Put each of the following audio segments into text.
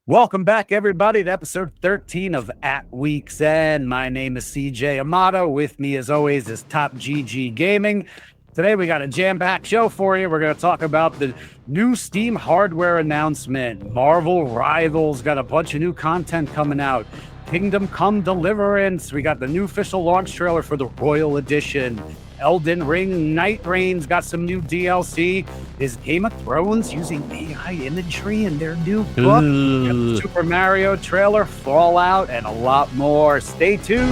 Welcome back, everybody, to episode 13 of At Week's End. My name is C.J Amato. With me, as always, is Top GG Gaming. Today, we got a jam-packed show for you. We're going to talk about the new Steam hardware announcement. Marvel Rivals got a bunch of new content coming out. Kingdom Come Deliverance. We got the new official launch trailer for the Royal Edition. Elden Ring Night Reigns got some new DLC. Is Game of Thrones using AI imagery in their new book? We got the Super Mario trailer, Fallout, and a lot more. Stay tuned.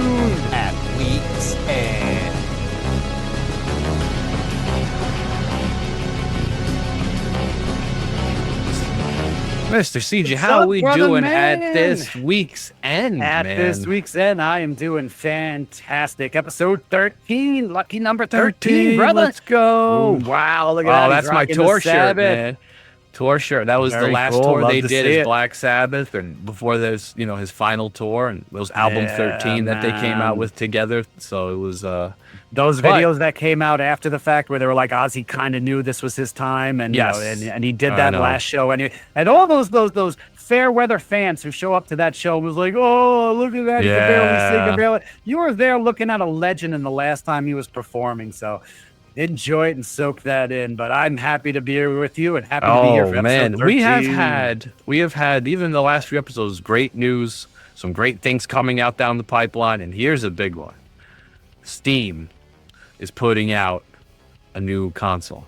At Week's End. Mr. CJ, how are we doing at this week's end, This week's end, I am doing fantastic. Episode 13, lucky number 13, brother. Let's go. Ooh, wow, look at that. Oh, that's my tour shirt, man. Tour shirt. That was Very the last cool. tour Love they to did see as it. Black Sabbath, and before there's, his final tour, and it was album 13 that they came out with together. So it was those videos that came out after the fact where they were like Ozzy kind of knew this was his time, and Yes. and he did that last show, and all those fair weather fans who show up to that show was like, oh, look at that, he can barely sing, he can barely. You were there looking at a legend in the last time he was performing, so enjoy it and soak that in. But I'm happy to be here with you and happy to be here for episode 13. we have had even the last few episodes, great news, some great things coming out down the pipeline, and here's a big one. Steam is putting out a new console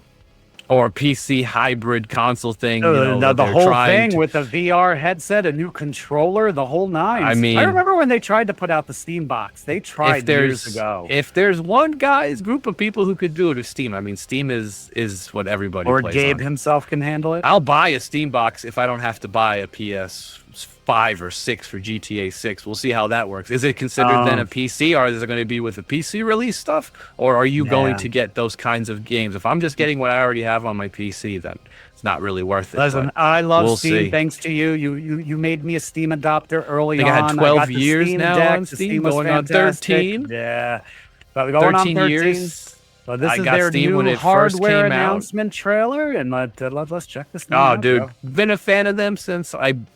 or a PC hybrid console thing. The whole thing with the VR headset, a new controller, the whole nine. I mean, I remember when they tried to put out the Steam box. They tried years ago. If there's one group of people who could do it, it's Steam. I mean, Steam is what everybody Or plays Gabe on. himself can handle it. I'll buy a Steam box if I don't have to buy a PS5 or 6 for GTA 6. We'll see how that works. Is it considered then a PC, or is it going to be with the PC release stuff, or are you going to get those kinds of games? If I'm just getting what I already have on my PC, then it's not really worth it. Listen, I love we'll Steam. see. Thanks to you. You made me a Steam adopter early I think I on. had 12 got the years Steam now Deck. on The Steam, was going on fantastic. 13. Yeah, but we're going on 13 years. So this I is got their Steam new when it first hardware came out. announcement trailer, and let's check this thing Oh, out. dude, Bro. been a fan of them since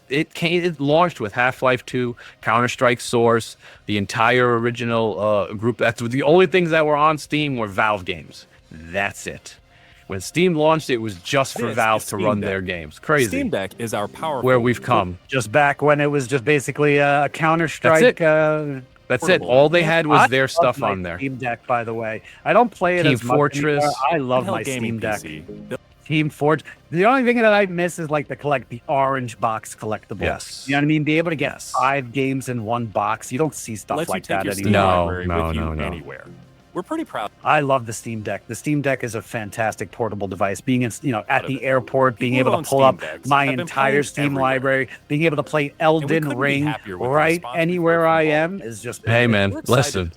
it launched with Half-Life 2, Counter-Strike Source, the entire original group. That's the only things that were on Steam were Valve games. That's it. When Steam launched, it was just for Valve to run their games. Crazy. Steam Deck is our powerful. Where we've come. Just back when it was just basically a Counter-Strike. That's it. All they had was their stuff my on there. Steam Deck, by the way. I don't play it Team as much Fortress. anymore. I love my Steam Deck. Team Fortress. The only thing that I miss is like the orange box collectible. Yes. You know what I mean? Be able to get 5 games in one box. You don't see stuff like that anymore. No. Anywhere. We're pretty proud. I love the Steam Deck. The Steam Deck is a fantastic portable device. Being in, at the airport, being able to pull up my entire Steam library, being able to play Elden Ring right anywhere I am is just. Hey man, listen.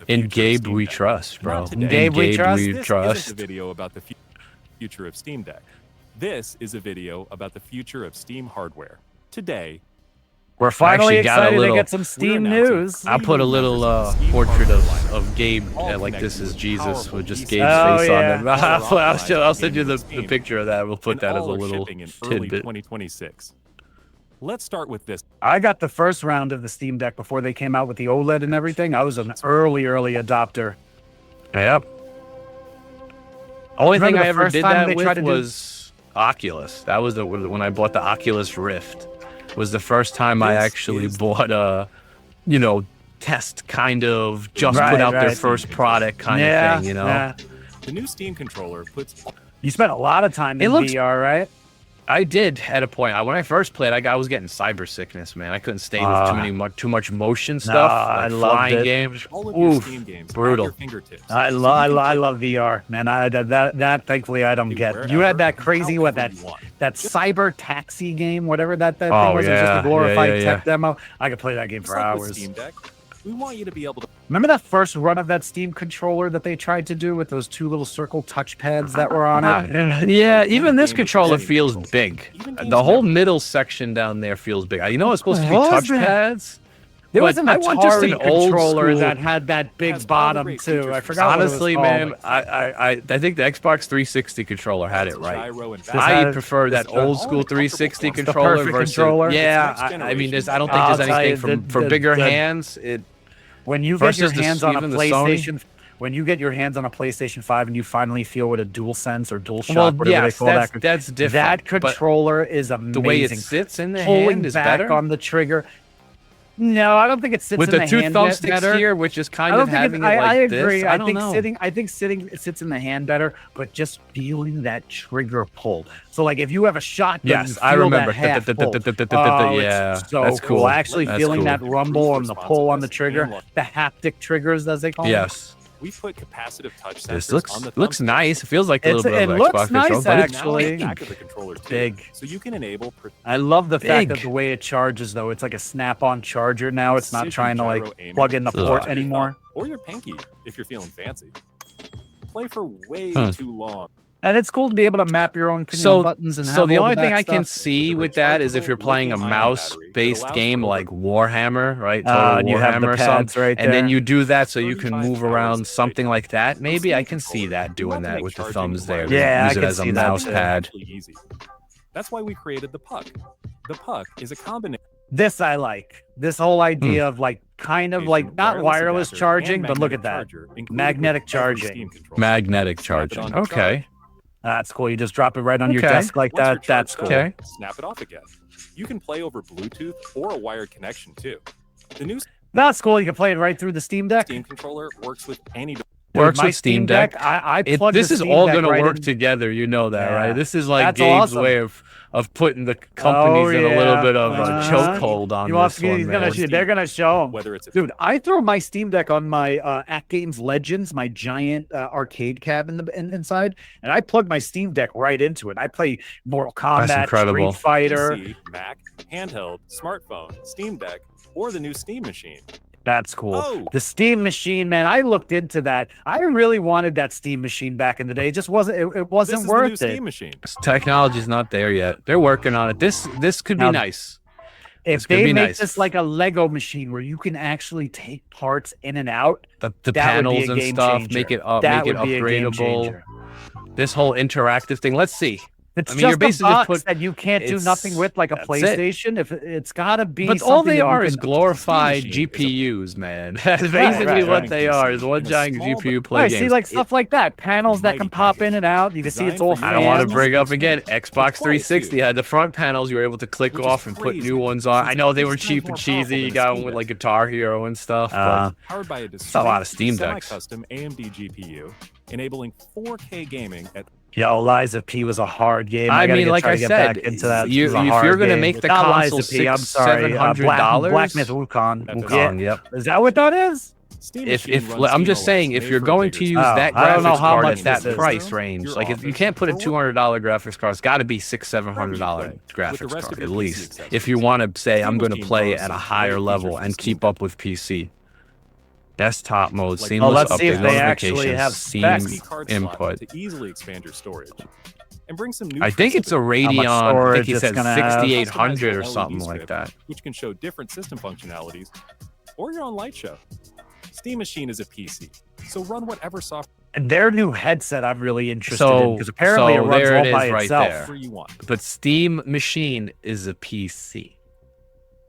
In Gabe we trust, bro. In Gabe we trust. This isn't a video about the future of Steam Deck. This is a video about the future of Steam hardware. Today, we're finally excited to get some We're Steam announcing news. I'll put a little portrait of Gabe, like this is Jesus, with just Gabe's face on it. I'll send you the picture of that. We'll put that as a little tidbit. 2026. Let's start with this. I got the first round of the Steam Deck before they came out with the OLED and everything. I was an early adopter. Yep. Only thing Remember I the ever first did time that they with tried to do- was Oculus. That was when I bought the Oculus Rift. Was the first time I actually bought a, test kind of just put out their first product kind of thing, Yeah. The new Steam controller puts. You spent a lot of time in VR, right? I did at a point. When I first played, I was getting cyber sickness, man. I couldn't stay with too much motion stuff. I like loved flying it. Games. All of your Steam games brutal. at your fingertips. I love VR, man. That thankfully I don't get. You had that crazy that cyber taxi game, whatever that thing was. It was just a glorified tech demo. I could play that game for Just like with hours. Steam Deck, we want you to be able to. Remember that first run of that Steam controller that they tried to do with those 2 little circle touchpads that were on it? Yeah, even this controller feels big. The whole middle section down there feels big. You know it's supposed to be touchpads? There But was an I want just Atari an old controller school- that had that Has big all the bottom great too. features I from forgot what it was Honestly, called. man, I think the Xbox 360 controller had it right. Gyro and This back- I had- prefer that this- old all school in a comfortable 360 form. The controller perfect versus controller? yeah. It's next I mean, generation. I don't think I'll there's tell anything you, for bigger the- hands. When you get your Versus the- hands on a even the Sony? PlayStation, when you get your hands on a PlayStation 5 and you finally feel what a DualSense or DualShock, Well, whatever yes, they call that's different. that but controller is amazing. the way it sits in the Pulling hand is back better. on the trigger. No, I don't think it sits With in the the two hand thumbsticks better. here, which is I kind don't of think having it I like agree. this. I don't think know. sitting it sits in the hand better, but just feeling that trigger pull. So like if you have a shotgun, Yes, you I feel remember. that half pull. Yeah, it's so that's cool. Actually That's feeling cool. that rumble and the pull on the trigger, And the haptic triggers as they call them. Yes, We put capacitive touch this sensors on the looks thumbstick. nice. It feels like a It's- little bit it of an looks Xbox nice, controller, but it's actually. Now on the big. back of the controller too, Big. so you can enable I love the fact that Big. the way it charges though, it's like a snap-on charger now. It's not precision trying to like gyro aiming plug in the to port your anymore. thumb or your pinky if you're feeling fancy. Play for way Huh. too long. And it's cool to be able to map your own So- buttons and So have the all only that thing I can stuff. see with that is if you're playing a mouse-based game like Warhammer, right? And you have the Warhammer or something, pads right there. and then you do that so you can 35 move hours around of something like that. With Maybe Steam I can see controller, that you doing want to that make with the charging thumbs there. reliable. Yeah, I use it can as a see that mouse too. pad. Actually easy. That's why we created the puck. The puck is a combination This I like. This whole idea of like kind of like not wireless adapter charging, and but look at magnetic that. charger included Magnetic with every charging. Steam controller. Magnetic Snap it charging. on the Okay. That's cool. You just drop it right on your Okay. desk like Once you're that. That's charged cool. up, Okay. Snap it off again. You can play over Bluetooth or a wired connection too. The new That's cool. You can play it right through the Steam Deck. Steam controller works with any device. Works my with Steam Deck. I It, plugged this the is Steam all Deck going to right work in- together. You know that, Yeah. right? This is like That's Gabe's awesome. way of putting the companies in a little yeah. bit of a Uh-huh. chokehold on You want this to, one, he's man. gonna, they're gonna show 'em. Whether it's a Dude, I throw my Steam Deck on my At Games Legends, my giant arcade cab inside, and I plug my Steam Deck right into it. I play Mortal Kombat, incredible. Street Fighter. PC, Mac, handheld, smartphone, Steam Deck, or the new Steam machine. That's cool. Oh. The Steam machine, man. I looked into that. I really wanted that Steam machine back in the day. It just wasn't. It This wasn't is the new worth it. Steam machine. Technology's not there yet. They're working on it. This could be Now, nice. If could they be make nice. this like a Lego machine where you can actually take parts in and out, The that would be panels a and game stuff, changer. make it up, That make it would be a game upgradable. changer. This whole interactive thing. Let's see. It's I mean, you're just basically a just box put- that you can't do it's- nothing with, like a that's it. PlayStation. If it's got to be, But all something they that you are is can- glorified Steam machine GPUs, man. That's Right, basically right, what right. they are. Is one In a giant small GPU but- play Right, games. see, like stuff like that, panels that can Mighty pop package. in and out. You can see it's all. Designed I don't want to fans. bring up again. Xbox It's quite 360 cute. had the front panels. You were able to click Which is off and put crazy, new ones on. I since know it's they were 6 times cheap more and powerful cheesy. You than got Steam them with Deck. like Guitar Hero and stuff. Powered by a a lot of Steam decks. semi-custom AMD GPU, enabling 4K gaming at Yo, Liza P was a hard game. I gotta mean, like try I to get said, back into that. you- It was a if hard you're gonna game. make the Not console Liza P, I'm $600, sorry, $700, Black Myth Wukong. That's Wukong, yep. Is that what that is? Steam If Machine runs I'm just SteamOS, saying, if made you're for going bigger to use Oh, that I don't know graphics how card much at that this is. price range, Your like if you office, can't put a or what- $200 graphics card, it's got to be $600-$700 With the graphics rest card of at your least. PC accessories. If you want to say I'm Steam going to Machine play boasts at a some higher great level features and for keep Steam up with PC. Desktop mode, Like- seamless let's see if update, they actually notifications, have Steam specs. SD card input. slot to easily expand your storage. And bring some new I think it's a features, Radeon. I think storage he it's said gonna have. 6800 or Customizable something LED like strip, that. which can show different system functionalities, or your own light show. Steam Machine is a PC, so run whatever software And their new headset, I'm really interested in because apparently it so runs there all it by is right itself. there. you want. But Steam Machine is a PC.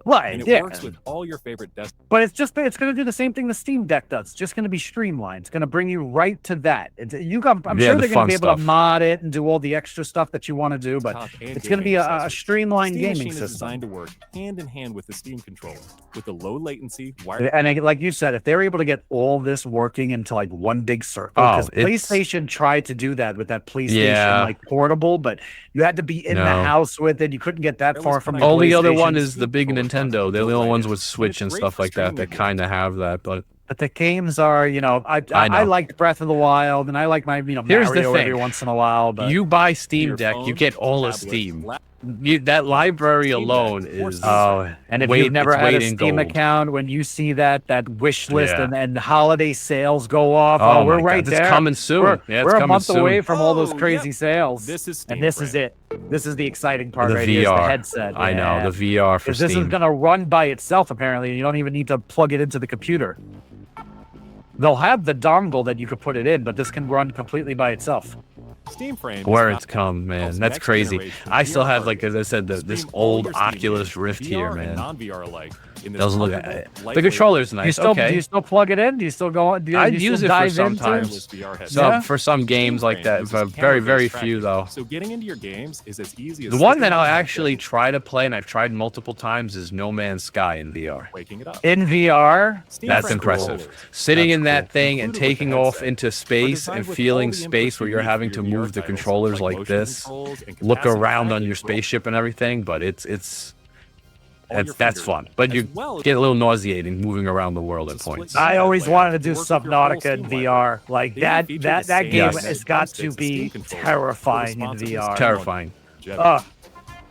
Right, And it yeah. works with all your favorite desktop. But it's going to do the same thing the Steam Deck does. It's just going to be streamlined. It's going to bring you right to that. I'm Yeah, sure the they're going to fun be able stuff. to mod it and do all the extra stuff that you want to do, but it's going to be a streamlined Steam gaming Machine is system. designed to work hand in hand with the Steam controller, with the low latency wireless. And like you said, if they're able to get all this working into like one big circle, Oh, because it's- PlayStation tried to do that with that PlayStation Yeah. like portable, but you had to be in the No. house with it. You couldn't get that far from the Only other PlayStation. one is the big Nintendo. They're the only ones with Switch and great stuff for like that that streaming. kind of have that. But But the games are, I know. liked Breath of the Wild, and I like my, Here's the Mario thing. every once in a while. But you buy Steam Your Deck, you phone, get all of tablet, Steam. that library Steam Deck alone or is Steam Deck. And if Wait- you've never it's had a weight in Steam gold. account, when you see that wish list Yeah. and holiday sales go off, Oh we're my right God, there. it's coming soon. We're, Yeah, it's we're a coming month soon. away from all those Oh, crazy yep. sales. This is Steam And this Frame. is it. This is the exciting part The right here, is the VR. headset. I know, Yeah. the VR for 'Cause this is Steam. going to run by itself, apparently. You don't even need to plug it into the computer. They'll have the dongle that you could put it in, but this can run completely by itself. Steam Frame is Where now it's come, man. Apple's That's next crazy. generation I still VR have, like, hardware. as I said, this Stream all old your Steam Oculus games, Rift here, VR and man. non-VR alike, in this Doesn't look comfortable, the lightweight, controller's Do you nice. still Okay. do you still plug it in? Do you still go? Do you, I'd do you use still it for dive into sometimes. wireless VR headset. Some Yeah. for some games Steam like Frame that, uses but very, camera-based very tracking, few though. So getting into your games is as easy as The one sticking that I'll on a actually headset, try to play, and I've tried multiple times, is No Man's Sky in VR. waking it up. in VR? Steam That's Frame impressive. controllers, Sitting That's in that cool. thing and included with the taking off headset, into are space designed and with feeling all the space where inputs you're you having need to for your move the VR controllers titles, like motion this, controls and look capacitive around on tracking your as well. spaceship and everything, but it's All your that's fingers, fun. But as you well as get a little nauseating moving around the world at It's a split points. screen I always display wanted to to do work with your whole Subnautica in Steam VR. Like They that feature that the that same game Yes. has got to thumbsticks, be Steam controller, terrifying in responsiveness VR. to Terrifying. longevity.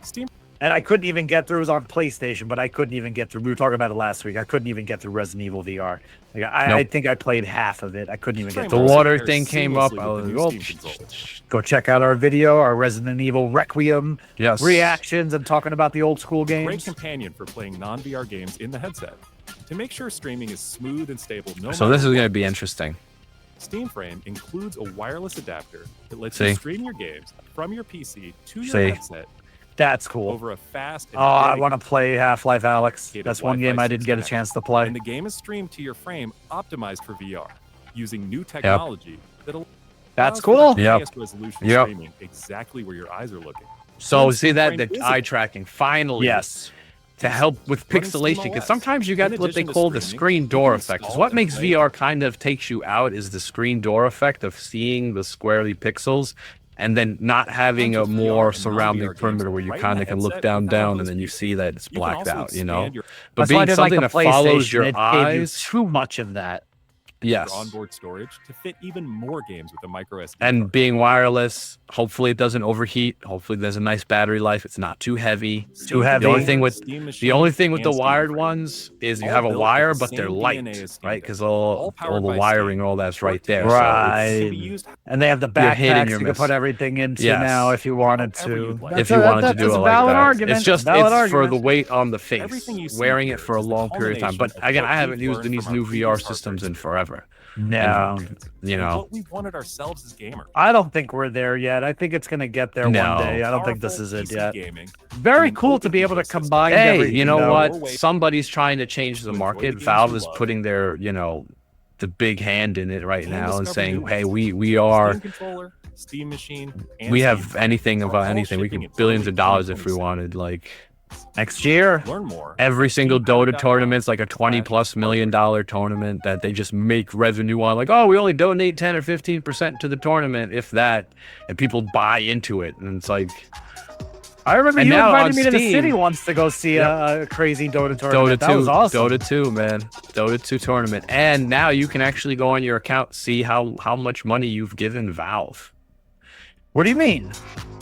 Steam And I couldn't even get through. It was on PlayStation, but I couldn't even get through. We were talking about it last week. I couldn't even get through Resident Evil VR. Like, I Nope. think I played half of it. I couldn't even get Frame The through. also water pairs thing came up. seamlessly I with the was new like, Steam controller. Go check out our video, our Resident Evil Requiem yes. reactions, and talking about the old school Great games. companion for playing non-VR games in the headset. To make sure streaming is smooth and stable no So matter this is what, going to be interesting. Steam Frame includes a wireless adapter that lets See? you stream your games from your PC to your See? headset That's cool. over a fast and Oh, I dedicated- want to play Half-Life Alyx. dedicated That's one Wi-Fi game I didn't get a 6 chance to connection. play. And the game is streamed to your frame optimized for VR using new technology that allows That's for the cool. Yep. highest resolution Yep. streaming exactly where your eyes are looking. So Steam see that Frame the is eye a- tracking finally. Yes. To help with Running Steam pixelation, because OS. sometimes you got In what they addition to call the streaming, screen you door can effect. 'Cause install what and makes play- VR kind of takes you out is the screen door effect of seeing the squarely pixels and then not having a Bunch of more VR and surrounding non-VR games perimeter where you right in kind the of can look headset down, without and those then you features. see that it's You can blacked also out, you know? expand your But That's why I being didn't like something the that follows PlayStation. your It gave you eyes, too much of that. yes. onboard storage to fit even more games with a micro SD And card. being wireless, hopefully it doesn't overheat. Hopefully there's a nice battery life. It's not too heavy. Too heavy. The only thing with Steam the machine only thing with and the Steam wired Frame. ones is you All have a built with wire, the but they're same light, DNA as Steam right? Deck. Because All all powered the by wiring, Steam. all that's right Work there. together. Right. It can be used And they have the You're hitting backpacks your you can miss. put everything into Yes. now if you wanted However to. you'd like. if you wanted to do that's it a like valid that. argument. It's just valid it's argument. for the weight on the face, Everything you see wearing here it for a is the long period of time. But culmination of again, what I haven't we've used learned these from new our VR previous systems hardware in forever. No, You and know, what we wanted ourselves as gamers. I don't think we're there yet. I think it's going to get there No. one day. I don't think this Powerful is it PC yet. Gaming. Very an cool to open be able to ecosystem. combine hey, everything. you know though. what? We're waiting Somebody's trying to change the to enjoy market. the games Valve you is love. putting their, the big hand in it right And now and discover saying, new hey, ones. we are. Steam controller, Steam machine, and We Steam have Frame anything are about all anything. We shipping can in billions of early dollars if we 2026. wanted. Like Next year. Learn more. every single Dota Steam.com. tournament's like a $20+ million tournament that they just make revenue on. Like, oh, we only donate 10 or 15% to the tournament, if that, and people buy into it. And it's like I remember And you now invited on me to the Steam- city once to go see a crazy Dota tournament. Dota That 2, was awesome. Dota 2, man, Dota 2 tournament, and now you can actually go on your account, see how much money you've given Valve. What do you mean?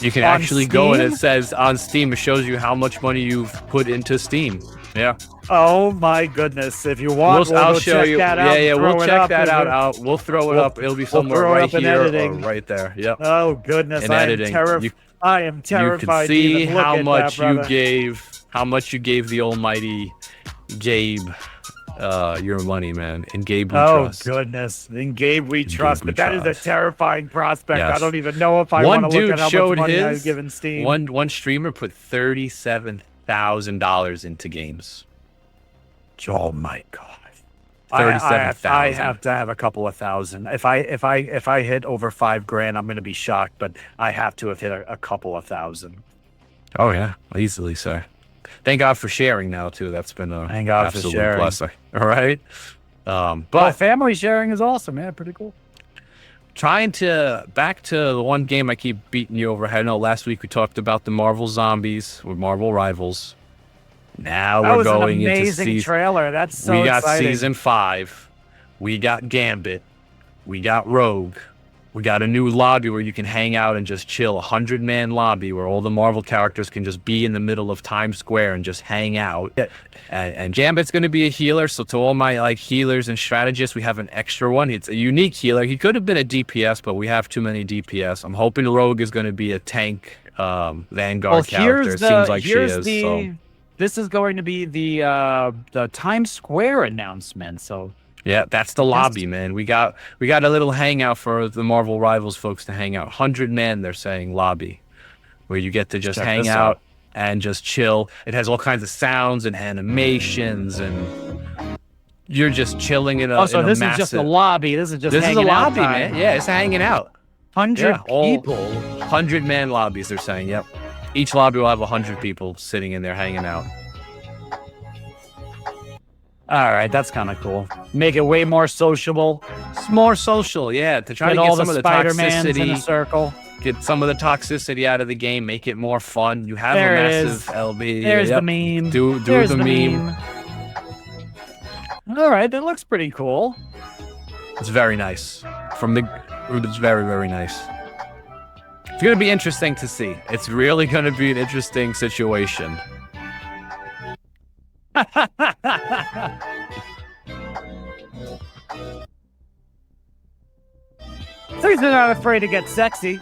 You can On actually go and Steam? it says on Steam, it shows you how much money you've put into Steam. Yeah, Oh my goodness! If you want, I'll go show check you. that out. Yeah, and we'll throw it check up that if out. it- We'll throw it we'll- up. It'll be we'll somewhere throw it right up in here or editing. right there. Yep. Oh goodness! In I am editing, terrified. you- I am You terrified. can to see even look how at much that, you brother. gave the almighty Gabe your money, man. In Gabe we Oh trust. goodness! In Gabe we Gabe trust, we but that is trust. a terrifying prospect. I Yes. don't even know if I One want to look dude at how much showed money I've his. given Steam. One streamer put $37,000 into games. Oh my god! I have 37,000. to have a couple of thousand. If I hit over $5,000, I'm going to be shocked. But I have to have hit a couple of thousand. Oh yeah, easily, sir. Thank God for sharing now too. That's been a Thank God for absolute sharing. blessing. All right. But But family sharing is awesome, man. Pretty cool. trying to back to the one game I keep beating you over. I know last week we talked about the Marvel Zombies or Marvel Rivals. Now That we're was an going into amazing season. trailer. That's so We got exciting. season 5. We got Gambit. We got Rogue. We got a new lobby where you can hang out and just chill. 100-man lobby where all the Marvel characters can just be in the middle of Times Square and just hang out. And Gambit's going to be a healer. So to all my like healers and strategists, we have an extra one. It's a unique healer. He could have been a DPS, but we have too many DPS. I'm hoping Rogue is going to be a tank Vanguard character. Seems like she is. So. This is going to be the Times Square announcement. So. Yeah, that's the lobby, man. We got a little hangout for the Marvel Rivals folks to hang out. 100-man, they're saying lobby, where you get to just hang out and just chill. It has all kinds of sounds and animations, and you're just chilling in a. Oh, so this is just a lobby. This is just a lobby, man. Yeah, it's hanging out. 100 people. 100-man lobbies, they're saying. Yep. Each lobby will have 100 people sitting in there hanging out. All right, that's kind of cool. Make it way more sociable. It's more social, yeah. To try to get some of the toxicity in a circle. Get some of the toxicity out of the game. Make it more fun. You have a massive LB. There's the meme. Do the meme. All right, that looks pretty cool. It's very nice. It's very, very nice. It's gonna be interesting to see. It's really gonna be an interesting situation. So he's not afraid to get sexy.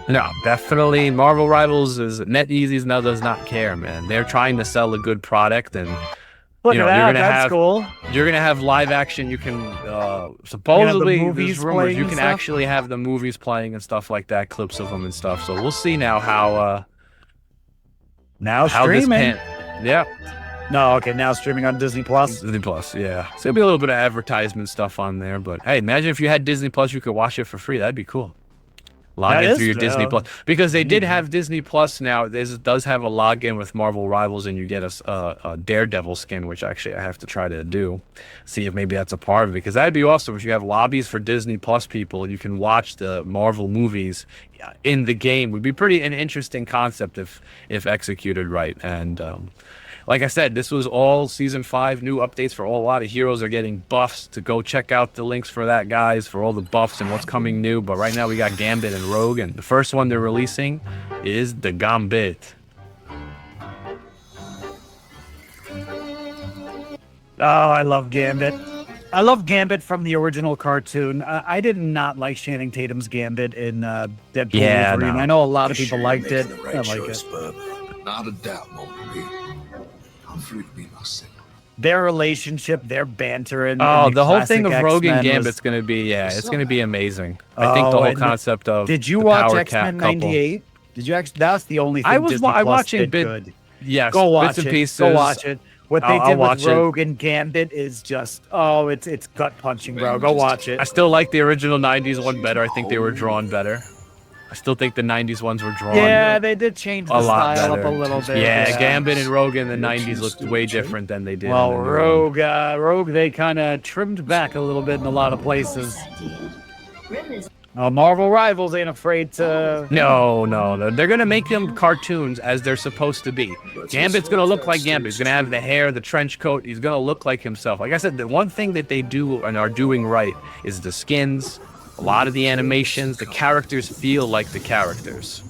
No, definitely. Marvel Rivals is NetEasy's now does not care, man. They're trying to sell a good product, and Look at that, that's cool. You're gonna have live action. You can supposedly movies there's rumors you can stuff? actually have the movies playing and stuff like that, clips of them and stuff. So we'll see now how streaming. Yeah. No, okay, now streaming on Disney Plus. Disney Plus, yeah. So there'll be a little bit of advertisement stuff on there, but hey, imagine if you had Disney Plus, you could watch it for free. That'd be cool. Log in through your Disney Plus, because they did have Disney Plus now. This does have a login with Marvel Rivals, and you get a Daredevil skin, which actually I have to try to do, see if maybe that's a part of it, because that'd be awesome. If you have lobbies for Disney Plus people, you can watch the Marvel movies in the game. Would be an interesting concept if executed right. And like I said, this was all Season 5, new updates for a lot of heroes are getting buffs. To go check out the links for that, guys, for all the buffs and what's coming new. But right now we got Gambit and Rogue, and the first one they're releasing is the Gambit. Oh, I love Gambit. I love Gambit from the original cartoon. I did not like Channing Tatum's Gambit in Deadpool Wolverine. No. I know a lot of people liked it. I like it. But not a doubt, Montgomery. I'm free to be myself. Their relationship, their banter, and the whole thing of Rogue and X-Men Gambit's gonna be it's gonna be amazing. I think the whole concept of did you watch X-Men '98? Did you actually? That's the only thing Disney Plus watching did good. Yes, go watch bits and it. pieces. Go watch it. What they did with it. Rogue and Gambit is just it's gut punching, bro. Go watch it. I still like the original '90s one better. I think they were drawn better. I still think the '90s ones were drawn. Yeah, they did change the style up a little bit. Yeah, Gambit and Rogue in the '90s looked way different than they did. Well, Rogue, they kind of trimmed back a little bit in a lot of places. Marvel Rivals ain't afraid to. No. They're gonna make them cartoons as they're supposed to be. Gambit's gonna look like Gambit. He's gonna have the hair, the trench coat. He's gonna look like himself. Like I said, the one thing that they do and are doing right is the skins. A lot of the animations, the characters feel like the characters.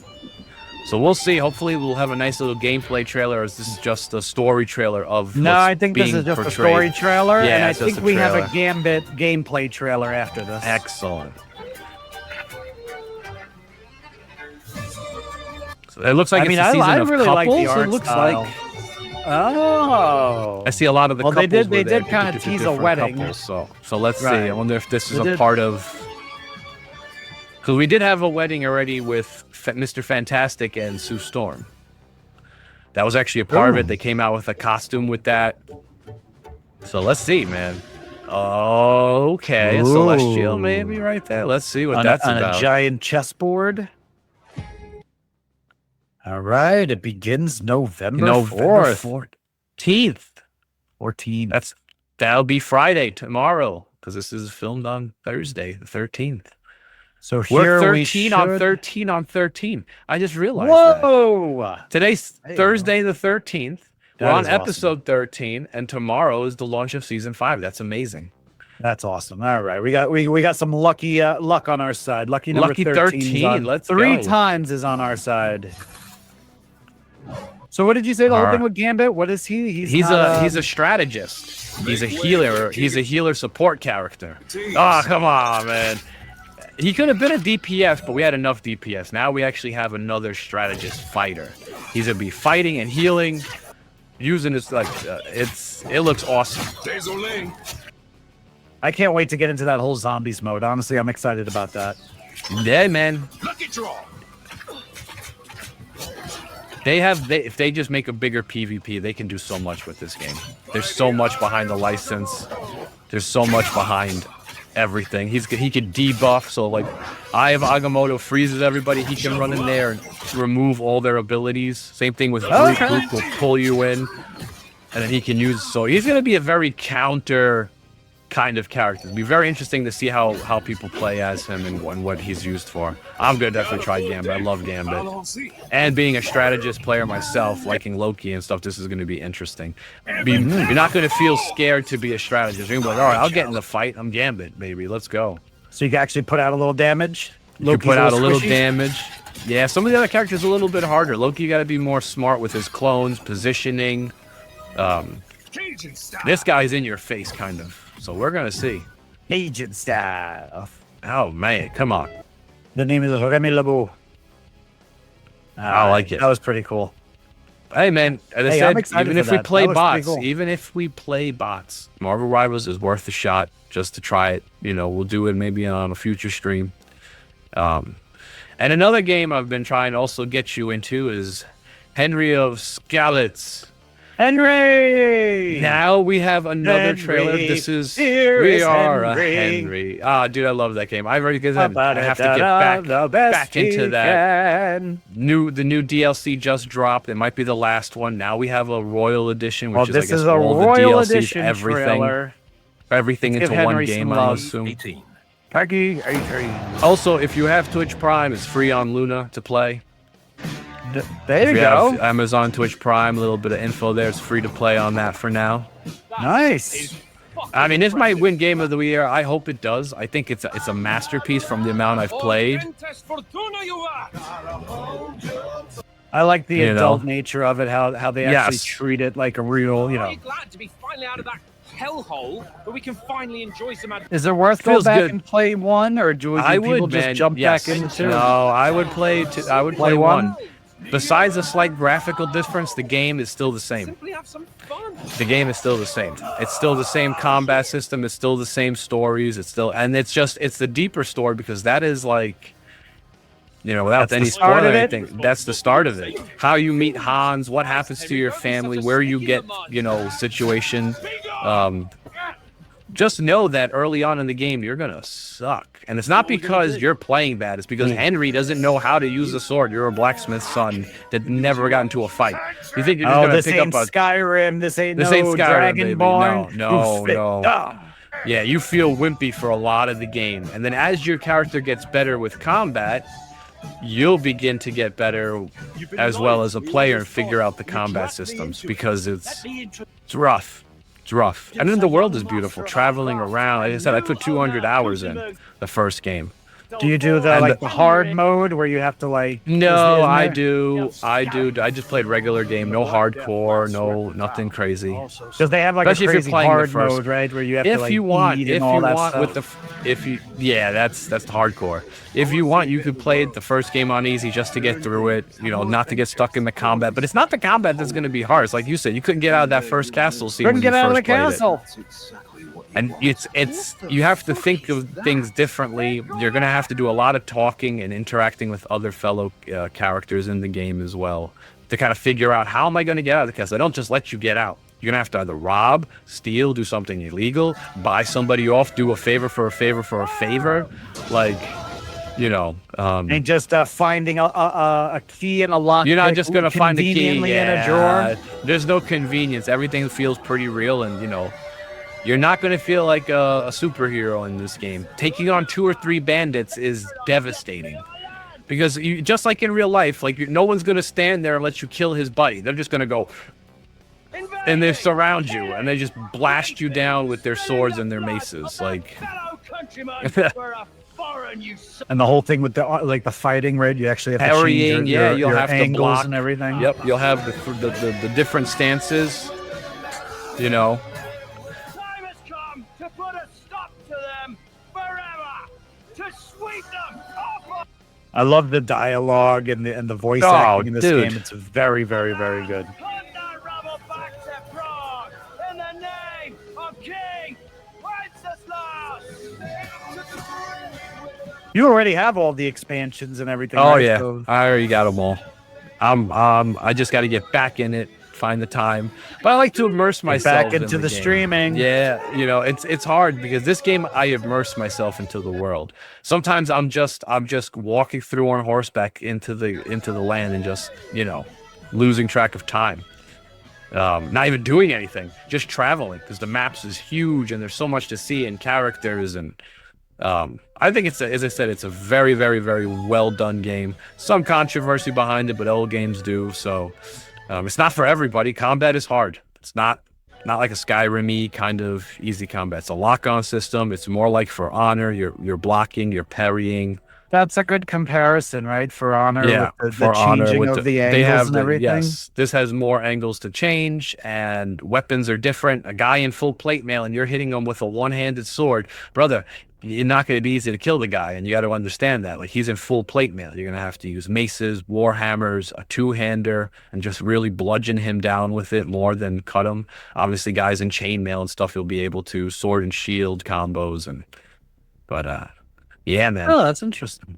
So we'll see. Hopefully we'll have a nice little gameplay trailer, or is this just a story trailer of I think this is just a story trailer, and I think we have a Gambit gameplay trailer after this. Excellent. So it looks like it's a season of really couples. Like the art it looks style. like. Oh. I see a lot of the well, couples. They did kind of tease a wedding. Couples, so let's see. I wonder if this is a part of. Because we did have a wedding already with Mr. Fantastic and Sue Storm. That was actually a part of it. They came out with a costume with that. So let's see, man. Okay, Celestial maybe right there. Let's see what that's about. On a giant chessboard. All right, it begins November 4th. 14th. That'll be Friday, tomorrow, because this is filmed on Thursday, the 13th. So here we're 13 on 13. I just realized that. Today's Thursday the 13th. We're on episode 13, and tomorrow is the launch of season 5. That's amazing. That's awesome. All right, we got some lucky luck on our side. Lucky number Lucky 13. 13, let's three go. times is on our side. So what did you say the whole thing with Gambit? What is he? He's a strategist. He's a healer. He's a healer support character. Oh, come on, man. He could have been a DPS, but we had enough DPS. Now we actually have another strategist fighter. He's gonna be fighting and healing, using his it looks awesome. I can't wait to get into that whole zombies mode. Honestly, I'm excited about that. Yeah, man. If they just make a bigger PvP, they can do so much with this game. There's so much behind the license. There's so much behind everything. He could debuff, so like Eye of Agamotto freezes everybody. He can run in there and remove all their abilities. Same thing with Brute. Brute will pull you in, and then he can use. So he's gonna be a very counter kind of character. It'll be very interesting to see how people play as him and what he's used for. I'm gonna definitely try Gambit. I love Gambit. And being a strategist player myself, liking Loki and stuff, this is gonna be interesting. You're not gonna feel scared to be a strategist. You're gonna be like, all right, I'll get in the fight. I'm Gambit, baby. Let's go. So you can actually put out a little damage? You can put out a little damage. Yeah, some of the other characters are a little bit harder. Loki, you gotta be more smart with his clones, positioning. This guy's in your face, kind of. So we're gonna see. Agent stuff. Oh man, come on. The name is Remy LeBeau. I like it. That was pretty cool. Hey man, as I I'm said, excited even for if we that. play That looks pretty bots, cool. even if we play bots, Marvel Rivals is worth a shot just to try it. You know, we'll do it maybe on a future stream. And another game I've been trying to also get you into is Henry of Skalitz. Henry! Now we have another Henry, trailer. This is here we is are Henry. a Henry. Ah, dude, I love that game. I already I About have to it, get back into that. can. The new DLC just dropped. It might be the last one. Now we have a Royal Edition, Well, which this is I guess is a all Royal the DLCs, Edition everything, trailer. everything Let's into give one Henry game. some I love. assume. Peggy, Also, if you have Twitch Prime, it's free on Luna to play. there If you you go. have Amazon Twitch Prime, a little bit of info there. It's free to play on that for now. Nice. I mean, this might win Game of the Year. I hope it does. I think it's a masterpiece from the amount I've played. I like the You adult know. nature of it, how they actually Yes. treat it like a real, Are you glad to be finally out of that hellhole where we can finally enjoy some Is it worth going Feels back good. and play one, or do I people would, just man. jump Yes. back into two? No, I would play. I would play Play one. one? Besides a slight graphical difference, the game is still the same. simply have some fun? The game is still the same. It's still the same combat system. It's still the same stories. It's the deeper story because that is like, you know, without That's any the start spoiler or of it? anything, that's the start of it. How you meet Hans, what happens to your family, where you get, you know, situation. Just know that early on in the game, you're going to suck. And it's not because you're playing bad. It's because Henry doesn't know how to use a sword. You're a blacksmith's son that never got into a fight. You think you're just Oh, going to this pick ain't up a... Skyrim. This ain't This no ain't Skyrim, baby. Dragonborn. No, Who no. Ah. Yeah, you feel wimpy for a lot of the game. And then as your character gets better with combat, you'll begin to get better as well as a player and figure out the combat systems because it's rough. It's rough. And then the world is beautiful. Traveling around. Like I said, I put 200 hours in the first game. Do you do the And the hard mode where you have to like? No, isn't I there? do. I just played regular game. No hardcore. No, nothing crazy. Because they have like Especially if a you're crazy playing the hard first- mode, right? Where you have to If like you want, eat if and you all that want stuff. with that's the hardcore. If you want, you could play the first game on easy just to get through it, you know, not to get stuck in the combat. But it's not the combat that's going to be hard. It's like you said, you couldn't get out of that first castle scene. Couldn't when get you out of the first played it. castle. And it's you have to think of things differently. You're gonna have to do a lot of talking and interacting with other fellow characters in the game as well to kind of figure out how am I gonna get out of the castle. They don't just let you get out. You're gonna have to either rob, steal, do something illegal, buy somebody off, do a favor for a favor for a favor, like, you know. And just finding a key in a lock. You're not just gonna find the key conveniently in a drawer. There's no convenience. Everything feels pretty real, and you know. You're not going to feel like a superhero in this game. Taking on 2 or 3 bandits is devastating. Because you, just like in real life, like no one's going to stand there and let you kill his buddy. They're just going to go, and they surround you, and they just blast you down with their swords and their maces. Like, and the whole thing with the like the fighting, right? You actually have to parrying, change yeah, you'll your have to angles block and everything. Yep, you'll have the different stances. You know. Time has come to put a stop to them forever. To sweep them off. I love the dialogue and the voice acting in this game. It's very, very, very good. Put that rebel back to Prague in the name of King Wenceslas. You already have all the expansions and everything. Oh right? yeah, So, I already got them all. I just got to get back in it, find the time. But I like to immerse myself back into in the game. streaming. Yeah, you know, it's hard because this game I immerse myself into the world. Sometimes I'm just walking through on horseback into the land and just, you know, losing track of time. Not even doing anything, just traveling because the maps is huge and there's so much to see and characters and I think as I said, it's a very, very, very well done game. Some controversy behind it, but all games do. So it's not for everybody. Combat is hard. It's not like a Skyrim-y kind of easy combat. It's a lock-on system. It's more like For Honor. You're blocking, you're parrying. That's a good comparison, right? For Honor, Yeah, with For the Honor changing with of the angles and everything. Yes, this has more angles to change, and weapons are different. A guy in full plate mail, and you're hitting him with a one-handed sword, brother. You're not going to be easy to kill the guy, and you got to understand that. Like, he's in full plate mail. You're going to have to use maces, war hammers, a two-hander, and just really bludgeon him down with it more than cut him. Obviously, guys in chainmail and stuff, you'll be able to sword and shield combos, but yeah, man. Oh, that's interesting.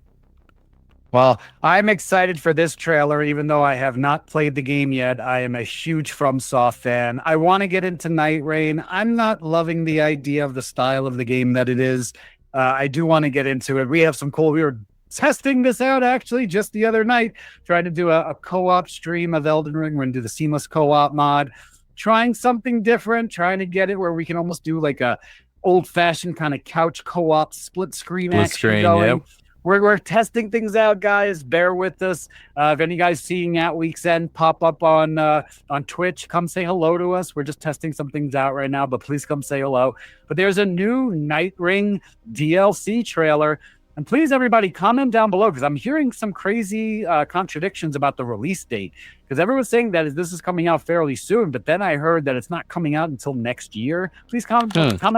Well, I'm excited for this trailer, even though I have not played the game yet. I am a huge FromSoft fan. I want to get into Night Rain. I'm not loving the idea of the style of the game that it is. I do want to get into it. We were testing this out actually just the other night, trying to do a co-op stream of Elden Ring. We're going to do the seamless co-op mod, trying something different, trying to get it where we can almost do like a old-fashioned kind of couch co-op split screen action going. Yep. We're testing things out, guys. Bear with us. If any guys seeing At Week's End pop up on Twitch, come say hello to us. We're just testing some things out right now, but please come say hello. But there's a new Night Ring DLC trailer. And please, everybody, comment down below because I'm hearing some crazy contradictions about the release date. Because everyone's saying that this is coming out fairly soon, but then I heard that it's not coming out until next year. Please comment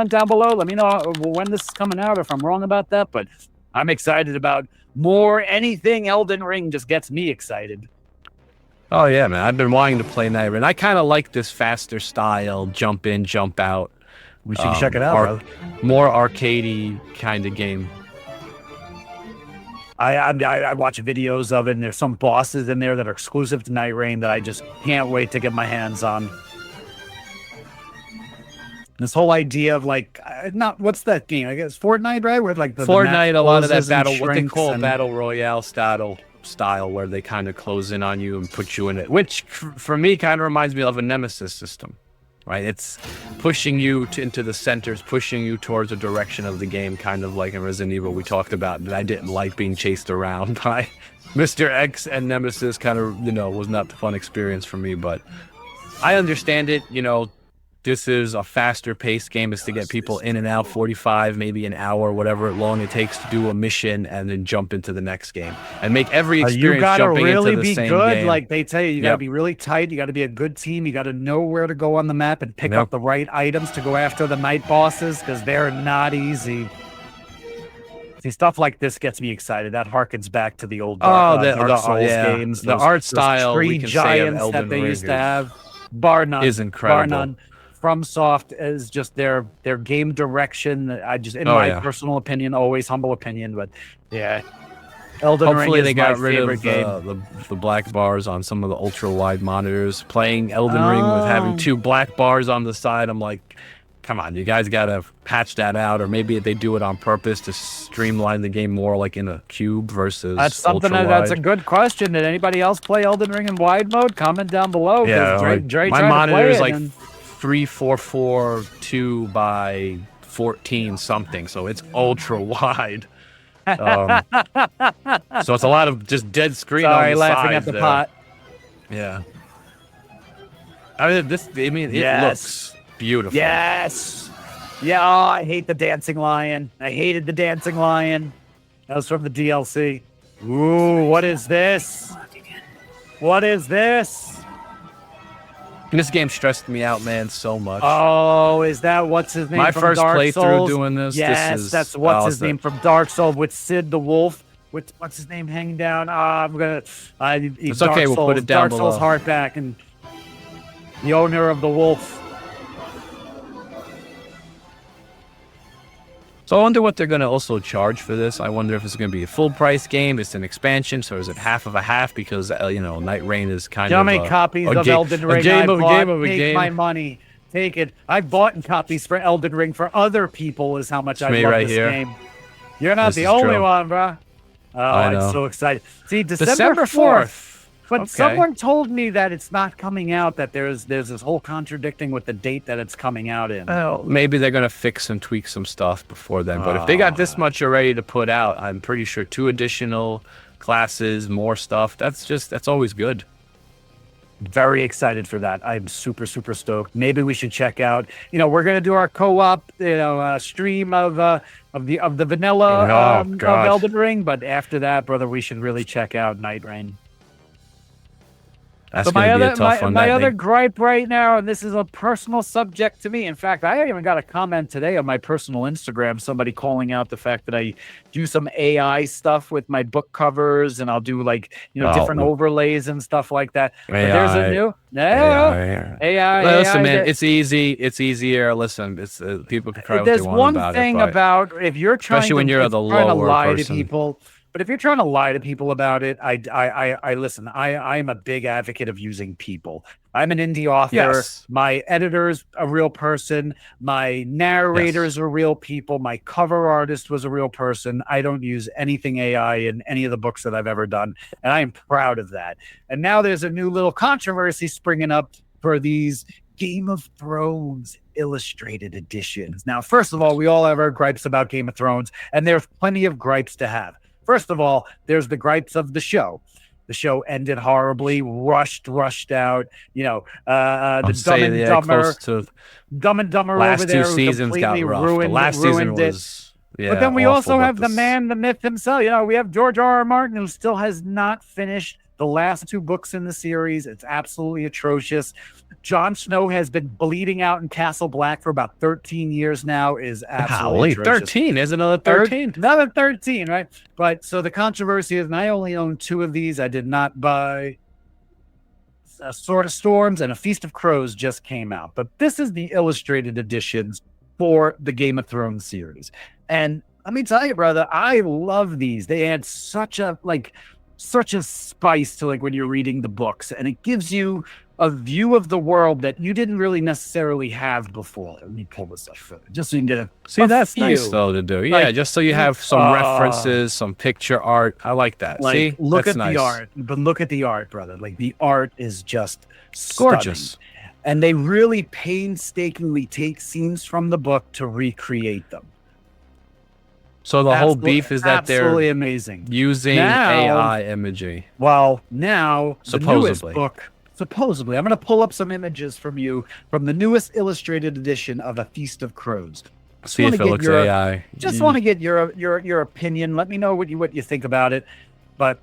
down below. Let me know when this is coming out, if I'm wrong about that. But I'm excited about more. Anything Elden Ring just gets me excited. Oh yeah, man. I've been wanting to play Night Rain. I kind of like this faster style, jump in, jump out. We should check it out, bro. More arcadey kind of game. I watch videos of it, and there's some bosses in there that are exclusive to Night Rain that I just can't wait to get my hands on. This whole idea of like, what's that game? I guess Fortnite, right? Where like the Fortnite, a lot of that battle, what they shrinks call battle royale style, where they kind of close in on you and put you in it, which for me kind of reminds me of a Nemesis system, right? It's pushing you into the centers, pushing you towards the direction of the game, kind of like in Resident Evil we talked about, that I didn't like being chased around by Mr. X and Nemesis. Kind of, was not the fun experience for me, but I understand it. This is a faster paced game. Is to get people in and out, 45, maybe an hour, whatever long it takes to do a mission and then jump into the next game and make every experience you gotta jumping really into the be same good. game. Like they tell you, you gotta be really tight. You gotta be a good team. You gotta know where to go on the map and pick up the right items to go after the night bosses because they're not easy. See, stuff like this gets me excited. That harkens back to the old Dark Souls games. The art style, tree we can say, of giants Elden that they Ring used to have. Bar none. Is incredible. Bar none. FromSoft is just their game direction. In my personal opinion, always humble opinion, but yeah. Elden Hopefully Ring is they got my rid favorite of game. the black bars on some of the ultra wide monitors. Playing Elden Ring with having two black bars on the side, I'm like, come on, you guys gotta patch that out, or maybe they do it on purpose to streamline the game more, like in a cube versus. That's something that's a good question. Did anybody else play Elden Ring in wide mode? Comment down below. Yeah, Dre my tried monitor to play is it like and... 3442 by 14 something, so it's ultra wide. So it's a lot of just dead screen. Sorry, on the laughing side at the there. pot. Yeah. It Yes. looks beautiful. Yes. Yeah, oh, I hate the dancing lion. I hated the dancing lion. That was from the DLC. Ooh, what is this? What is this? This game stressed me out, man, so much. Oh, is that what's his name My from first Dark playthrough Souls? doing this. Yes, This is that's what's his awesome. name from Dark Souls with Sid the Wolf. With what's his name hanging down? I'm gonna. It's okay. We'll put it down Dark Souls below. Hardback and the owner of the wolf. So I wonder what they're going to also charge for this. I wonder if it's going to be a full price game. It's an expansion, so is it half of a half? Because Night Rain is kind You know how of many copies of Elden Ring game I of a bought? game of a Take game. my money. Take it. I've bought copies for Elden Ring for other people. Is how much I me love right this here. game. You're not This the is only true. one, bro. Oh, I I'm know. so excited. See, December 4th. 4th. But Okay. someone told me that it's not coming out, that there's this whole contradicting with the date that it's coming out in. Well, maybe they're going to fix and tweak some stuff before then. But if they got this much already to put out, I'm pretty sure 2 additional classes, more stuff. That's always good. Very excited for that. I'm super, super stoked. Maybe we should check out. We're gonna do our co-op, stream of the vanilla of God. Elden Ring. But after that, brother, we should really check out Night Rain. That's So going to be a tough one. my other gripe right now, and this is a personal subject to me. In fact, I even got a comment today on my personal Instagram, somebody calling out the fact that I do some AI stuff with my book covers, and I'll do different overlays and stuff like that. But there's a new AI. Listen, man, it's easy. It's easier. Listen, it's people can cry what they There's want one about thing it. But about if you're trying especially when to, you're if the you're trying to lower lie person. to people. But if you're trying to lie to people about it, I listen. I'm a big advocate of using people. I'm an indie author. Yes. My editor's a real person. My narrator's are real people. My cover artist was a real person. I don't use anything AI in any of the books that I've ever done, and I am proud of that. And now there's a new little controversy springing up for these Game of Thrones illustrated editions. Now, first of all, we all have our gripes about Game of Thrones, and there's plenty of gripes to have. First of all, there's the gripes of the show. The show ended horribly, rushed out. The Dumb and Dumber last over there 2 who seasons got completely rough. The last season ruined it. was But then we awful, also but have the man, the myth himself. We have George R.R. Martin, who still has not finished the last 2 books in the series. It's absolutely atrocious. Jon Snow has been bleeding out in Castle Black for about 13 years now. Is absolutely atrocious. 13, isn't another 13? Another 13, right? But so the controversy is, and I only own 2 of these. I did not buy Sword of Storms, and A Feast of Crows just came out. But this is the illustrated editions for the Game of Thrones series. And let me tell you, brother, I love these. They add such a spice to when you're reading the books, and it gives you a view of the world that you didn't really necessarily have before. Let me pull this up just so you can get a See, that's few. nice though to do. Yeah, just so you have some references, some picture art. I like that. See, look that's at nice. the art, but look at the art, brother. The art is just stunning. Gorgeous. And they really painstakingly take scenes from the book to recreate them. So the whole beef is that absolutely they're amazing. using AI imagery. Well, now the newest Supposedly. book. Supposedly, I'm going to pull up some images from the newest illustrated edition of A Feast of Crows. See if it looks AI. Just want to get your opinion. Let me know what you think about it. But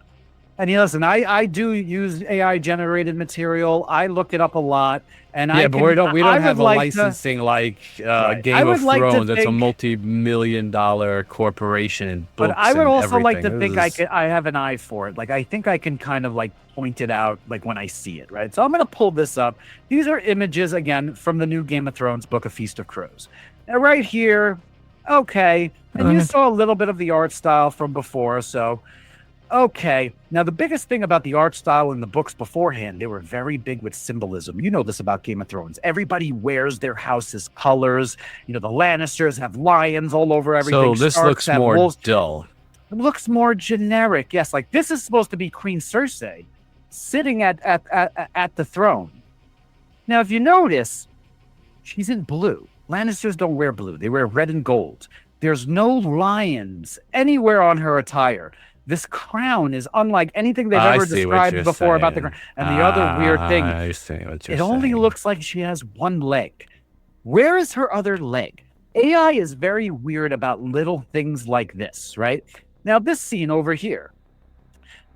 listen, I do use AI generated material. I look it up a lot, and but we don't have a licensing Game of Thrones. That's a multi-million-dollar corporation in books. But I would also like to everything. think I have an eye for it. I think I can kind of point it out when I see it, right? So I'm going to pull this up. These are images again from the new Game of Thrones book, A Feast of Crows. Now right here, okay, and you saw a little bit of the art style from before, so okay. Now the biggest thing about the art style in the books beforehand, they were very big with symbolism. You know this about Game of Thrones. Everybody wears their house's colors. The Lannisters have lions all over everything. So this Starks looks have more wolves. dull. It looks more generic. Yes, this is supposed to be Queen Cersei sitting at the throne. Now, if you notice, she's in blue. Lannisters don't wear blue. They wear red and gold. There's no lions anywhere on her attire. This crown is unlike anything they've I ever see what described you're before about the saying. crown. And the other weird thing, I see what you're it only saying. looks like she has one leg. Where is her other leg? AI is very weird about little things like this, right? Now, this scene over here.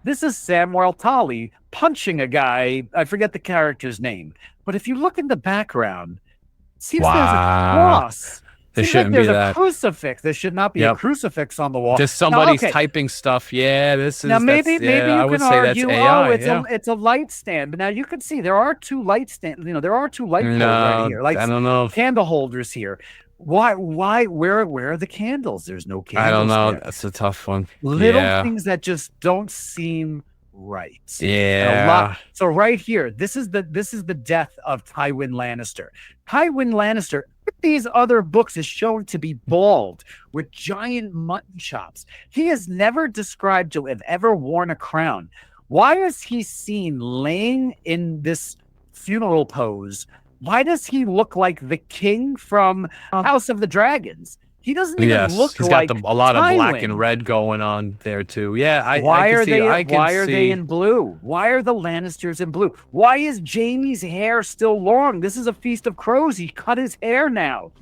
This is Samuel Talley punching a guy. I forget the character's name. But if you look in the background, it seems there's a Wow. cross. There Seems shouldn't like be there's a that. crucifix. There should not be a Yep. crucifix on the wall. Just Now, somebody's okay, typing stuff. Yeah, this is. now maybe that's, yeah, I you would can say argue, that's AI. oh, yeah. it's a light stand. But now you can see there are two light stand. There are two light poles right No, here, like I don't know. candle holders here. Why? Where are the candles? There's no candles. I don't know. there. That's a tough one. Little yeah. things that just don't seem right. And Yeah. a lot. So right here, this is the death of Tywin Lannister. Tywin Lannister, with these other books, is shown to be bald with giant mutton chops. He is never described to have ever worn a crown. Why is he seen laying in this funeral pose? Why does he look like the king from House of the Dragons? He doesn't even Yes, look he's like got a lot of black Tywin. and red going on there too. Yeah, I Why can are see, they? I can Why are they see- in blue? Why are the Lannisters in blue? Why is Jamie's hair still long? This is a Feast of Crows. He cut his hair now.